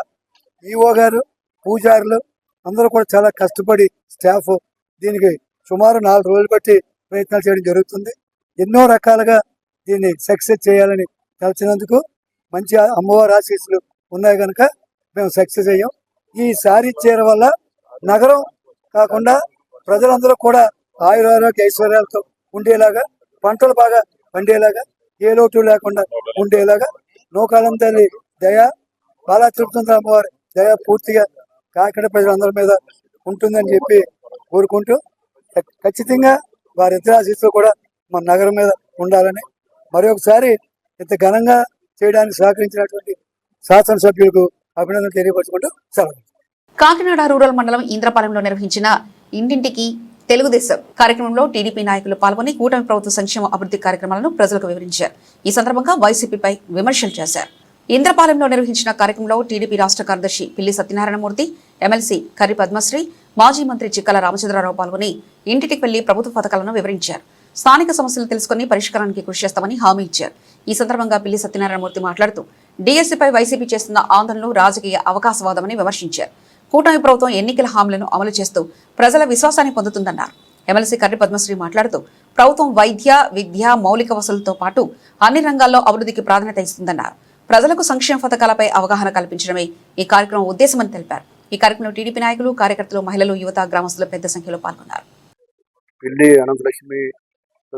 Speaker 5: ఈఓ గారు, పూజారులు అందరూ కూడా చాలా కష్టపడి స్టాఫ్ దీనికి సుమారు 4 రోజులు బట్టి ప్రయత్నాలు చేయడం జరుగుతుంది. ఎన్నో రకాలుగా దీన్ని సక్సెస్ చేయాలని తలచినందుకు మంచి అమ్మవారి ఆశీస్సులు ఉన్నాయి కనుక మేము సక్సెస్ అయ్యాం. ఈ సారీ చీర వల్ల నగరం కాకుండా ప్రజలందరూ కూడా ఆయురారోగ్య ఐశ్వర్యాలతో ఉండేలాగా, పంటలు బాగా పండేలాగా, ఏ లోటు లేకుండా ఉండేలాగా నూకాలం తల్లి దయ, బాలా తిరుపతి అమ్మవారి దయ పూర్తిగా కాకినాడ ప్రజలందరి మీద ఉంటుందని చెప్పి కోరుకుంటూ, ఖచ్చితంగా వారిద్దరి ఆశీస్సులు కూడా మన నగరం మీద ఉండాలని మరొకసారి ఇంత ఘనంగా చేయడానికి సహకరించినటువంటి శాసనసభ్యులకు అభినందనలు తెలియపరచుకుంటూ సెలవు.
Speaker 2: కాకినాడ రూరల్ మండలం ఇంద్రపాలెంలో నిర్వహించిన ఇంటింటికి తెలుగుదేశం కార్యక్రమంలో టీడీపీ నాయకులు పాల్గొని కూటమి ప్రభుత్వ సంక్షేమ అభివృద్ధి కార్యక్రమాలను ప్రజలకు వివరించారు. ఈ సందర్భంగా వైసీపీపై విమర్శలు చేశారు. ఇంద్రపాలెంలో నిర్వహించిన కార్యక్రమంలో టీడీపీ రాష్ట్ర కార్యదర్శి పిల్లి సత్యనారాయణమూర్తి, ఎమ్మెల్సీ కర్రి పద్మశ్రీ, మాజీ మంత్రి చిక్కల రామచంద్రరావు పాల్గొని ఇంటింటికి వెళ్లి ప్రభుత్వ పథకాలను వివరించారు. స్థానిక సమస్యలు తెలుసుకుని పరిష్కారానికి కృషి చేస్తామని హామీ ఇచ్చారు. ఈ సందర్భంగా పిల్లి సత్యనారాయణమూర్తి మాట్లాడుతూ డీఎస్సీపై వైసీపీ చేస్తున్న ఆందోళనలు రాజకీయ అవకాశవాదమని విమర్శించారు. కూటమి ప్రభుత్వం ఎన్నికల హామీలను అమలు చేస్తూ ప్రజల విశ్వాసాన్ని పొందుతుందన్నారు. ఎమ్మెల్సీ కర్రి పద్మశ్రీ మాట్లాడుతూ ప్రభుత్వం వైద్య, విద్య, మౌలిక వసతులతో పాటు అన్ని రంగాల్లో అభివృద్ధికి ప్రాధాన్యత ఇస్తుందన్నారు. ప్రజలకు సంక్షేమ పథకాలపై అవగాహన కల్పించడమే ఈ కార్యక్రమం ఉద్దేశమని తెలిపారు. ఈ కార్యక్రమంలో టీడీపీ నాయకులు, కార్యకర్తలు, మహిళలు, యువత, గ్రామస్తులు పెద్ద సంఖ్యలో పాల్గొన్నారు.
Speaker 7: పిల్లి అనంతలక్ష్మి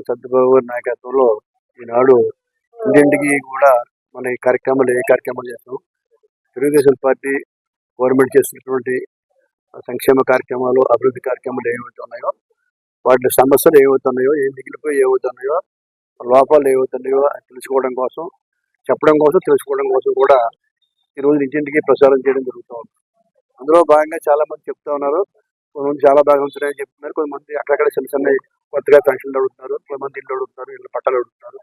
Speaker 7: సత్యబాబు గారి నాయకత్వంలో ఈనాడు ఇంటింటికి కూడా మన ఈ కార్యక్రమాలు చేస్తాం. తెలుగుదేశం పార్టీ గవర్నమెంట్ చేస్తున్నటువంటి సంక్షేమ కార్యక్రమాలు, అభివృద్ధి కార్యక్రమాలు ఏవైతే ఉన్నాయో, వాటి సమస్యలు ఏమవుతున్నాయో, ఏం మిగిలిపోయి ఏమవుతున్నాయో, లోపాలు ఏమవుతున్నాయో తెలుసుకోవడం కోసం, చెప్పడం కోసం, తెలుసుకోవడం కోసం కూడా ఈరోజు ఇంటింటికి ప్రచారం చేయడం జరుగుతూ ఉంది. అందులో భాగంగా చాలా మంది చెప్తా ఉన్నారు. కొంతమంది చాలా బాగా ఉంటున్నాయని చెప్తున్నారు. కొంతమంది అక్కడక్కడ చిన్న చిన్న కొత్తగా పెన్షన్లు అడుగుతున్నారు, కొంతమంది ఇల్లు అడుగుతున్నారు, ఇల్లు పట్టాలు అడుగుతున్నారు.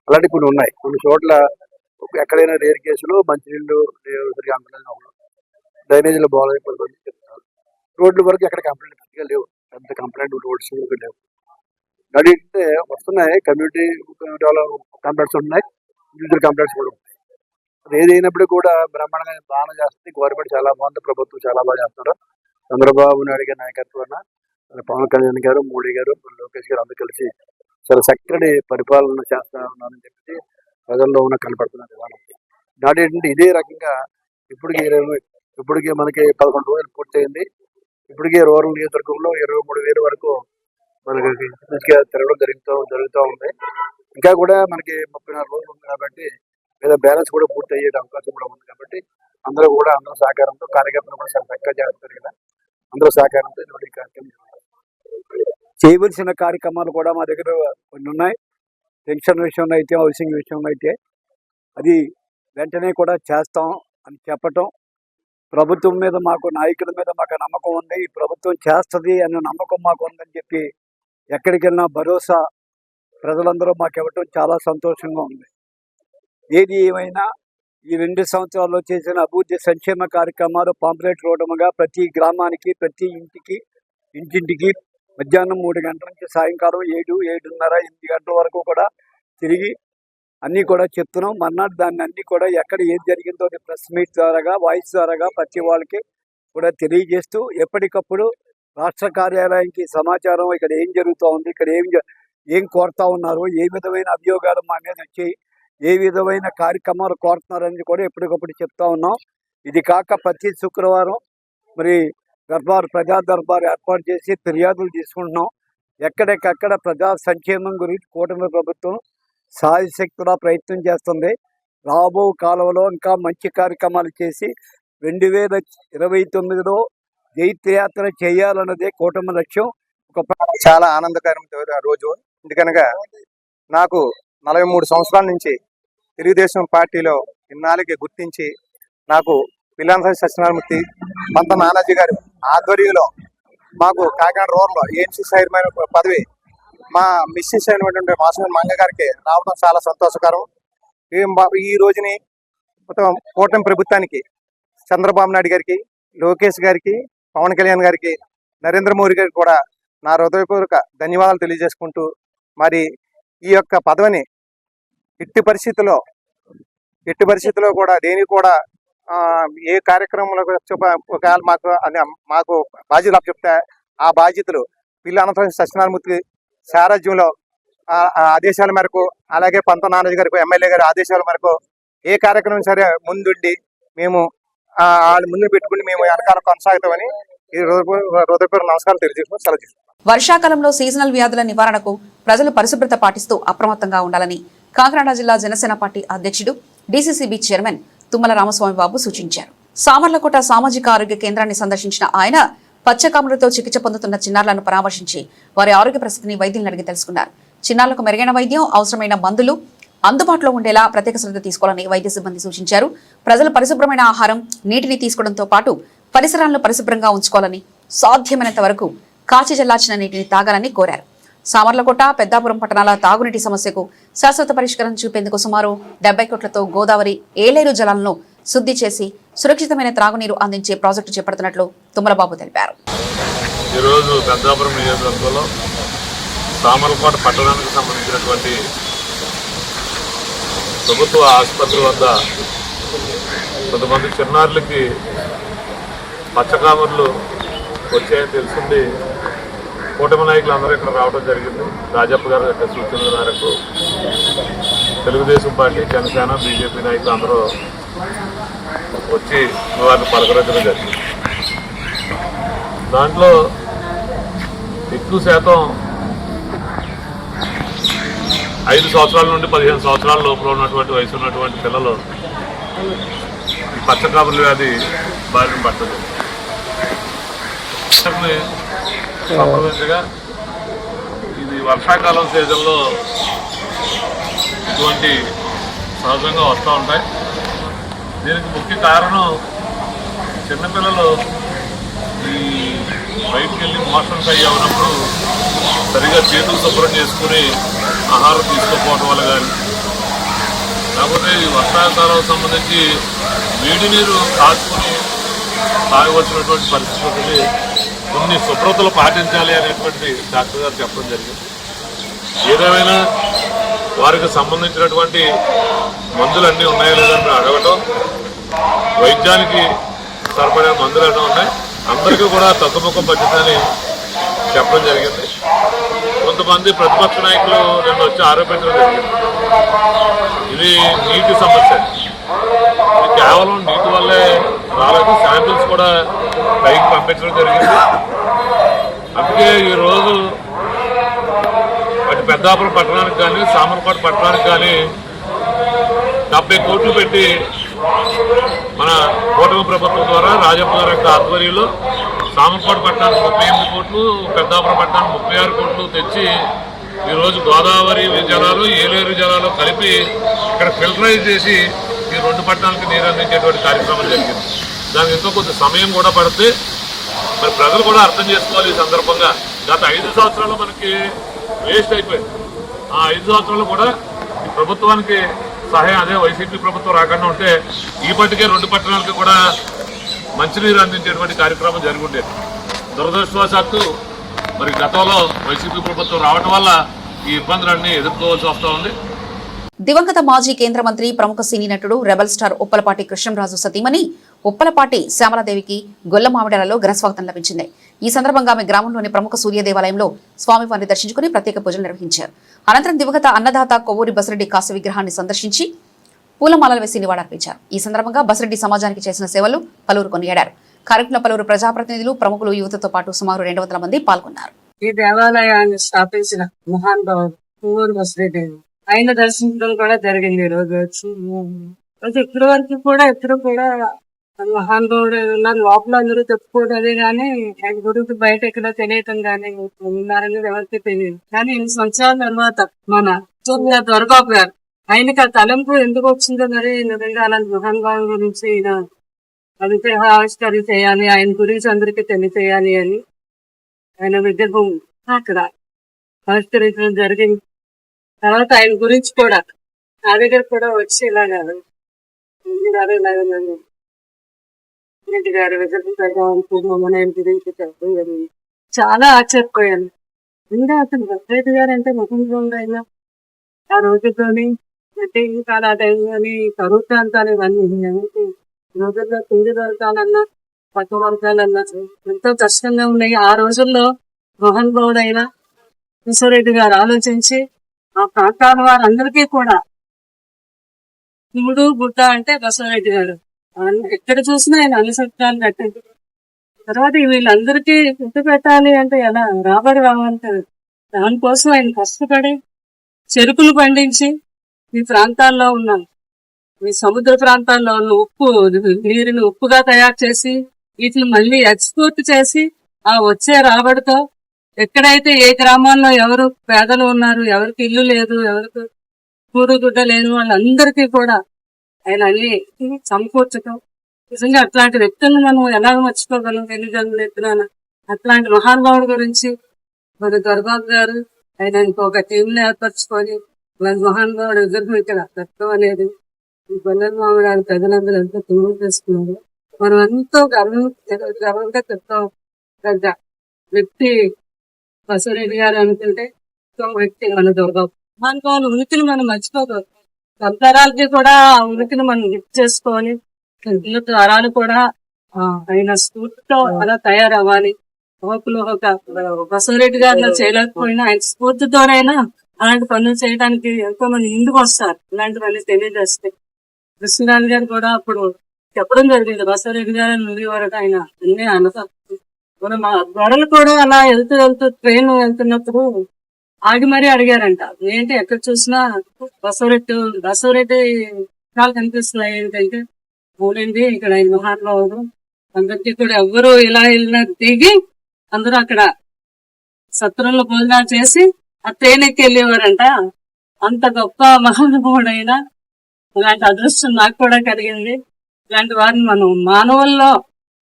Speaker 7: అలాంటివి కొన్ని ఉన్నాయి. కొన్ని చోట్ల ఎక్కడైనా రేర్ కేసులు మంచినీళ్ళు సరిగా అందలేదు, డ్రైనేజీలు బాగాలేదు కొంతమంది చెప్తున్నారు. రోడ్ల వరకు ఎక్కడ కంప్లైంట్ లేవు, పెద్ద కంప్లైంట్ రోడ్స్ లేవు. నడిగితే వస్తున్నాయి, కమ్యూనిటీ కంప్లైంట్స్ ఉన్నాయి, ఇండివిజువల్ కంప్లైంట్స్ కూడా ఉన్నాయి. అది ఏదైనప్పుడు కూడా బ్రహ్మాండంగా బాగా చేస్తుంది. గవర్నమెంట్ చాలా బాగుంది, ప్రభుత్వం చాలా బాగా చేస్తున్నారు. చంద్రబాబు నాయుడు గారి నాయకత్వాన పవన్ కళ్యాణ్ గారు, మోడీ గారు, లోకేష్ గారు అందరూ కలిసి చాలా చక్కటి పరిపాలన చేస్తా ఉన్నారని చెప్పి ప్రజల్లో ఉన్న కనపడుతున్నారు. నాడు ఏంటంటే ఇదే రకంగా ఇప్పటికి మనకి 11 రోజులు పూర్తయింది. ఇప్పటికే రూరల్ నియోజకవర్గంలో 23,000 వరకు మనకి తిరగడం జరుగుతూ ఉంది. ఇంకా కూడా మనకి 34 రోజులు ఉంది కాబట్టి లేదా బ్యాలెన్స్ కూడా పూర్తి అయ్యే అవకాశం కూడా ఉంది కాబట్టి అందరూ సహకారంతో, కార్యకర్తలు కూడా చాలా చక్కగా చేస్తారు కదా, అందరూ సహకారంతో ఈ కార్యక్రమం చేయవలసిన కార్యక్రమాలు కూడా మా దగ్గర కొన్ని ఉన్నాయి. పెన్షన్ విషయంలో అయితే, హౌసింగ్ విషయంలో అయితే అది వెంటనే కూడా చేస్తాం అని చెప్పటం,
Speaker 5: ప్రభుత్వం మీద మాకు, నాయకుల మీద మాకు నమ్మకం ఉంది. ఈ ప్రభుత్వం చేస్తుంది అనే నమ్మకం మాకు ఉందని చెప్పి ఎక్కడికి వెళ్ళినా భరోసా ప్రజలందరూ మాకు ఇవ్వటం చాలా సంతోషంగా ఉంది. ఏది ఏమైనా ఈ 2 సంవత్సరాల్లో చేసిన అభివృద్ధి సంక్షేమ కార్యక్రమాలు పాంప్లెట్ రోడ్డుగా ప్రతి గ్రామానికి, ప్రతి ఇంటింటికి మధ్యాహ్నం 3 గంటల నుంచి సాయంకాలం 7, 7:30, 8 గంటల వరకు కూడా తిరిగి అన్నీ కూడా చెప్తున్నాం. మర్నాడు దాన్ని అన్నీ కూడా ఎక్కడ ఏం జరిగిందో ప్రెస్ మీట్ ద్వారాగా, వాయిస్ ద్వారాగా ప్రతి వాళ్ళకి కూడా తెలియజేస్తూ ఎప్పటికప్పుడు రాష్ట్ర కార్యాలయానికి సమాచారం ఇక్కడ ఏం జరుగుతూ ఉంది, ఇక్కడ ఏం కోరుతా ఉన్నారు, ఏ విధమైన అభియోగాలు మా మీద వచ్చాయి, ఏ విధమైన కార్యక్రమాలు కోరుతున్నారని కూడా ఎప్పటికప్పుడు చెప్తా ఉన్నాం. ఇది కాక ప్రతి శుక్రవారం మరి ప్రజా దర్బార్ ఏర్పాటు చేసి ఫిర్యాదులు తీసుకుంటున్నాం. ఎక్కడికక్కడ ప్రజా సంక్షేమం గురించి కూటమి ప్రభుత్వం సాయశక్తులా ప్రయత్నం చేస్తుంది. రాబో కాలంలో ఇంకా మంచి కార్యక్రమాలు చేసి 2029లో జైత్రయాత్ర చేయాలన్నదే కూటమి లక్ష్యం.
Speaker 8: చాలా ఆనందకరమైన రోజు. ఎందుకనగా నాకు 43 సంవత్సరాల నుంచి తెలుగుదేశం పార్టీలో ఇన్నాళ్ళకి గుర్తించి నాకు పిల్లాన సత్యనారాయణమూర్తి పంత నానాజీ గారి ఆధ్వర్యంలో మాకు కాకినాడ రూరల్లో ఏఎంసీ చైర్మన్ పదవి మా మిస్సెస్ అయినటువంటి మాసూరి మంగ గారికి రావడం చాలా సంతోషకరం. ఈ రోజుని మొత్తం కూటమి ప్రభుత్వానికి, చంద్రబాబు నాయుడు గారికి, లోకేష్ గారికి, పవన్ కళ్యాణ్ గారికి, నరేంద్ర మోడీ గారికి కూడా నా హృదయపూర్వక ధన్యవాదాలు తెలియజేసుకుంటూ, మరి ఈ యొక్క పదవిని ఎట్టి పరిస్థితుల్లో కూడా దేనికి కూడా ఏ కార్యక్రమంలో ఒకవేళ మాకు బాధ్యతలు చెప్తే ఆ బాధ్యతలు పిల్లి అనంతరం సత్యనారాయణమూర్తి సారథ్యంలో ఆదేశాల మేరకు, అలాగే పంత నానాజీ గారికి ఎమ్మెల్యే గారి ఆదేశాల మేరకు ఏ కార్యక్రమం సరే ముందుండి మేము వాళ్ళ ముందు పెట్టుకుని మేము వెనకాల కొనసాగుతామని ఈ హృదయపూర్వక నమస్కారం తెలియజేసుకుని సెలవు తీసుకుంటాం.
Speaker 2: వర్షాకాలంలో సీజనల్ వ్యాధుల నివారణకు ప్రజలు పరిశుభ్రత పాటిస్తూ అప్రమత్తంగా ఉండాలని కాకినాడ జిల్లా జనసేన పార్టీ అధ్యక్షుడు డీసీసీబీ చైర్మన్ తుమ్మల రామస్వామి బాబు సూచించారు. సామర్లకోట సామాజిక ఆరోగ్య కేంద్రాన్ని సందర్శించిన ఆయన పచ్చకాములతో చికిత్స పొందుతున్న చిన్నారులను పరామర్శించి వారి ఆరోగ్య పరిస్థితిని వైద్యులను అడిగి తెలుసుకున్నారు. చిన్నారులకు మెరుగైన వైద్యం, అవసరమైన మందులు అందుబాటులో ఉండేలా ప్రత్యేక శ్రద్ధ తీసుకోవాలని వైద్య సిబ్బంది సూచించారు. ప్రజలు పరిశుభ్రమైన ఆహారం, నీటిని తీసుకోవడంతో పాటు పరిసరాలను పరిశుభ్రంగా ఉంచుకోవాలని, సాధ్యమైనంత వరకు కాచి చల్లార్చిన నీటిని తాగాలని కోరారు. సామర్లకోట, పెద్దాపురం పట్టణాల తాగునీటి సమస్యకు శాశ్వత పరిష్కారం చూపేందుకు సుమారు 70 కోట్లతో గోదావరి, ఏలేరు జలాలను శుద్ధి చేసి సురక్షితమైన త్రాగునీరు అందించే ప్రాజెక్టు చేపడుతున్నట్లు తుమ్మలబాబు తెలిపారు.
Speaker 13: ఈరోజు పెద్దాపురం నియోజకవర్గంలో సామర్లకోట పట్టణానికి సంబంధించినటువంటి ప్రభుత్వ ఆసుపత్రి వద్ద కొంతమంది చిన్నారులకి పచ్చకామర్లు వచ్చాయని తెలిసింది. కూటమి నాయకులు అందరూ ఇక్కడ రావడం జరిగింది. రాజప్ప గారి యొక్క సూచనల మేరకు తెలుగుదేశం పార్టీ, జనసేన, బీజేపీ నాయకులు అందరూ వచ్చి వారిని పలకరించడం జరిగింది. దాంట్లో ఎక్కువ శాతం 5 సంవత్సరాల నుండి 15 సంవత్సరాల లోపల ఉన్నటువంటి వయసు ఉన్నటువంటి పిల్లలు ఈ పచ్చకామర్ల వ్యాధి బారిన పడుతుంది. సంప్రదించగా ఇది వర్షాకాలం సీజన్లో ఇటువంటి సహజంగా వస్తూ ఉంటాయి. దీనికి ముఖ్య కారణం చిన్నపిల్లలు ఈ బయటికి వెళ్ళి మోషన్స్ అయ్యేటప్పుడు సరిగా చేతులు శుభ్రం చేసుకుని ఆహారం తీసుకోకపోవడం వల్ల కానీ, లేకపోతే ఈ వర్షాకాలం సంబంధించి వేడి నీరు కాచుకుని తాగవలసినటువంటి పరిస్థితులు కొన్ని శుభ్రతలు పాటించాలి అనేటువంటి డాక్టర్ గారు చెప్పడం జరిగింది. ఏదేమైనా వారికి సంబంధించినటువంటి మందులు అన్నీ ఉన్నాయో లేదని మేము అడగటం, వైద్యానికి సరిపడే మందులు అన్నీ ఉన్నాయి, అందరికీ కూడా తగ్గుముఖ పద్ధతి చెప్పడం జరిగింది. కొంతమంది ప్రతిపక్ష నాయకులు నిన్న వచ్చి ఆరోపించడం జరిగింది. ఇది నీటి సమస్య, ఇది కేవలం నీటి వల్లే రాలేదు, శాంపిల్స్ కూడా పైకి పంపించడం జరిగింది. అందుకే ఈరోజు అటు పెద్దాపురం పట్టణానికి కానీ, సామర్లకోట పట్టణానికి కానీ 70 కోట్లు పెట్టి మన కూటమి ప్రభుత్వం ద్వారా రాజప్ప గారి యొక్క ఆధ్వర్యంలో సామర్లకోట పట్టణానికి 38 కోట్లు, పెద్దాపురం పట్టణానికి 36 కోట్లు తెచ్చి ఈరోజు గోదావరి జలాలు, ఏలేరు జలాలు కలిపి ఇక్కడ ఫిల్టరైజ్ చేసి ఈ 2 పట్టణాలకు నీరు అందించేటువంటి కార్యక్రమం జరిగింది. దానికి ఇంకా కొంత సమయం కూడా పడితే మరి ప్రజలు కూడా అర్థం చేసుకోవాలి. ఈ సందర్భంగా గత 5 సంవత్సరాలు మనకి వేస్ట్ అయిపోయింది. ఆ 5 సంవత్సరాలు కూడా ఈ ప్రభుత్వానికి సహాయం, అదే వైసీపీ ప్రభుత్వం రాకుండా ఉంటే ఈపటికే 2 పట్టణాలకి కూడా మంచినీరు అందించేటువంటి కార్యక్రమం జరిగి ఉండేది. దురదృష్టవశాత్తు మరి గతంలో వైసీపీ ప్రభుత్వం రావడం వల్ల ఈ ఇబ్బందులన్నీ ఎదుర్కోవాల్సి వస్తూ ఉంది.
Speaker 2: దివంగత మాజీ కేంద్ర మంత్రి ప్రముఖ సినీ నటుడు రెబల్ స్టార్ ఉప్పలపాటి కృష్ణంరాజు సతీమణి ఉప్పలపాటి శ్యామలాదేవికి గొల్లమామిడాలలో ఘనస్వాగతం లభించింది. ఈ సందర్భంగా ఆమె గ్రామంలోని ప్రముఖ సూర్య దేవాలయంలో స్వామివారిని దర్శించుకుని ప్రత్యేక పూజలు నిర్వహించారు. అనంతరం దివంగత అన్నదాత కొవ్వూరి బసిరెడ్డి కాశీ విగ్రహాన్ని సందర్శించి పూలమాలలు వేసి నివాళులర్పించారు. ఈ సందర్భంగా బసిరెడ్డి సమాజానికి చేసిన సేవలు పలువురు కొనియాడారు. కార్యక్రమంలో పలువురు ప్రజాప్రతినిధులు, ప్రముఖులు, యువతతో పాటు సుమారు 200 మంది పాల్గొన్నారు.
Speaker 14: ఈ దేవాలయాన్ని స్థాపించిన మహానుభావుడు కొవ్వూరి బసిరెడ్డి ఆయన దర్శించడం కూడా జరిగింది. ఈ రోజు ఇప్పటి వరకు కూడా ఎప్పుడు కూడా మహానుభావుడు లోపల అందరూ చెప్పుకోవడమే కానీ ఆయన గురించి బయట ఎక్కడ తెలియటం కానీ ఉన్నారనేది ఎవరికి తెలియదు. కానీ 8 సంవత్సరాల తర్వాత మన దొరబాబు గారు ఆయనకి ఆ తలంపు ఎందుకు వచ్చిందో మరి నిజంగా అలాంటి మహానుభావుల గురించి విగ్రహ ఆవిష్కరణ చేయాలి, ఆయన గురించి అందరికీ తెలియచేయాలి అని ఆయన విగ్రహం అక్కడ ఆవిష్కరించడం జరిగింది. తర్వాత ఆయన గురించి కూడా నా దగ్గర కూడా వచ్చి ఇలాగా గారి విగ్రహం గురించి చెప్పడం జరిగింది. చాలా ఆశ్చర్యపోయాను. ఇంకా అతను బసిరెడ్డి గారు అంటే ముఖంగా అయినా ఆ రోజుల్లోని అంటే ఇంకా ఆ టైంలోని కరువు ప్రాంతాలు ఇవన్నీ రోజుల్లో కింది వర్గాలన్నా పక్క వర్గాలన్నా ఎంతో కష్టంగా ఉన్నాయి. ఆ రోజుల్లో మహానుభావుడైన కిషోరెడ్డి గారు ఆలోచించి ఆ ప్రాంతాల వారందరికీ కూడా శివుడు గుడ్డ అంటే బసవరెడ్డి గారు ఎక్కడ చూసినా ఆయన అన్ని సత్యాలు కట్టింది. తర్వాత వీళ్ళందరికీ గుర్తు పెట్టాలి అంటే ఎలా రాబడి రావాలంటారు. దానికోసం ఆయన కష్టపడి చెరుకులు పండించి ఈ ప్రాంతాల్లో ఉన్నాం, ఈ సముద్ర ప్రాంతాల్లో ఉన్న నీరుని ఉప్పుగా తయారు చేసి వీటిని మళ్ళీ ఎక్స్పోర్ట్ చేసి ఆ వచ్చే రాబడితో ఎక్కడైతే ఏ గ్రామాల్లో ఎవరు పేదలు ఉన్నారు, ఎవరికి ఇల్లు లేదు, ఎవరికి కూడుగుడ్డ లేని వాళ్ళందరికీ కూడా ఆయన అన్ని సమకూర్చడం. నిజంగా అట్లాంటి వ్యక్తులను మనం ఎలా మర్చిపోగలం ఎన్నికలు ఎత్తున. అట్లాంటి మహానుభావుడి గురించి మరి దొరబాబు గారు ఆయన ఒక టీంని ఏర్పరచుకొని మహానుభావుడు విగ్రహం ఇక్కడ పెట్టడం అనేది ఈ గొల్లమామిడి గారి ప్రజలందరూ ఎంతో తీర్మానం చేసుకున్నారు. మనం ఎంతో గర్వంగా చెప్తాం. పెద్ద వ్యక్తి బసిరెడ్డి గారు అనుకుంటే వ్యక్తి మన దొరబాబు. మహానుభావుల ఉనికిని మనం మర్చిపోకూడదు. తరాలకి కూడా ఆ ఉనికిని మనం లిఫ్ట్ చేసుకొని తరాలు కూడా ఆయన స్ఫూర్తితో అలా తయారవ్వాలి. ఒక బసిరెడ్డి గారిలో చేయలేకపోయినా ఆయన స్ఫూర్తితోనైనా అలాంటి పనులు చేయడానికి ఎంతో మంది ముందుకు వస్తారు. ఇలాంటివన్నీ తెలియజేస్తే కృష్ణరాజు గారు కూడా అప్పుడు చెప్పడం జరిగింది. బసిరెడ్డి గారు నుండి వరకు ఆయన అన్ని అనుభవం. మా గొడవలు కూడా అలా వెళ్తూ ట్రైన్ వెళ్తున్నప్పుడు ఆగి మరీ అడిగారంట, ఏంటి ఎక్కడ చూసినా బసవరెడ్డి కాలు కనిపిస్తున్నాయి ఏంటంటే అవునండి ఇక్కడ ఆయన మహానుభావుడు అందరికీ కూడా ఎవ్వరు ఇలా వెళ్ళినా దిగి అందరూ అక్కడ సత్రంలో భోజనాలు చేసి ఆ ట్రైన్ ఎక్కి వెళ్ళేవారంట. అంత గొప్ప మహానుభావుడైనా ఇలాంటి అదృష్టం నాకు కూడా కలిగింది. ఇలాంటి వారిని మనం మానవుల్లో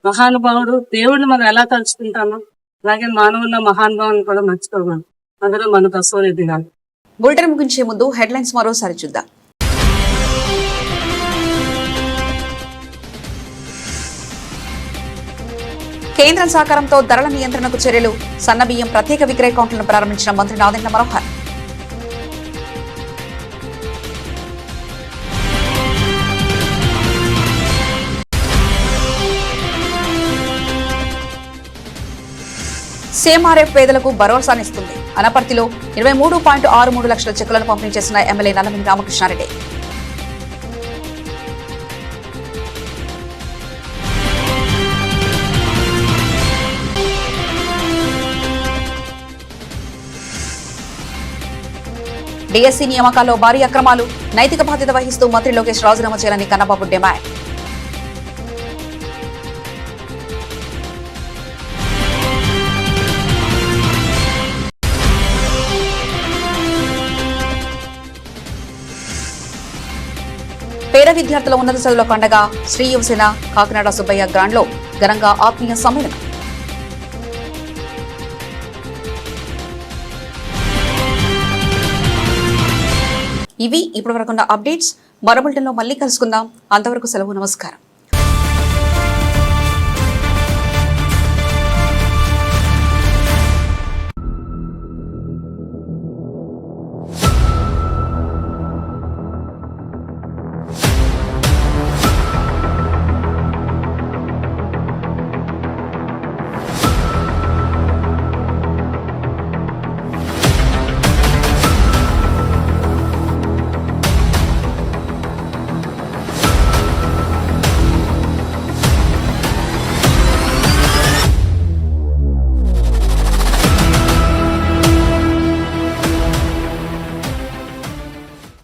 Speaker 14: మహానుభావుడు దేవుడిని మనం ఎలా తలుచుకుంటామో అలాగే మానవుల్లో మహానుభావుని కూడా మర్చిపోగలం. అందులో మన బసవరెడ్డి గారు.
Speaker 2: బులెటిన్ ముగించే ముందు హెడ్లైన్స్ మరోసారి చూద్దాం. కేంద్రం సహకారంతో ధరల నియంత్రణకు చర్యలు, సన్నబియ్యం ప్రత్యేక విక్రయ కౌంటర్లను ప్రారంభించిన మంత్రి నాదెండ్ల మనోహర్. సీఎంఆర్ఎఫ్ పేదలకు భరోసానిస్తుంది. అనపర్తిలో 23.63 లక్షల చెక్కులను పంపిణీ చేసిన ఎమ్మెల్యే నల్లమిల్లి రామకృష్ణారెడ్డి. డిఎస్సీ నియామకాల్లో భారీ అక్రమాలు, నైతిక బాధ్యత వహిస్తూ మంత్రి లోకేష్ రాజీనామా చేయాలని కన్నబాబు డిమాండ్. పేద విద్యార్థుల ఉన్నత చదువుల పండగ శ్రీ యువసేన కాకినాడ సుబ్బయ్య గ్రాండ్లో ఘనంగా ఆత్మీయ సమ్మేళనం. ఇవి ఇప్పటివరకున్న అప్డేట్స్. మరో బులెటిన్లో మళ్ళీ కలుసుకుందాం. అంతవరకు సెలవు. నమస్కారం.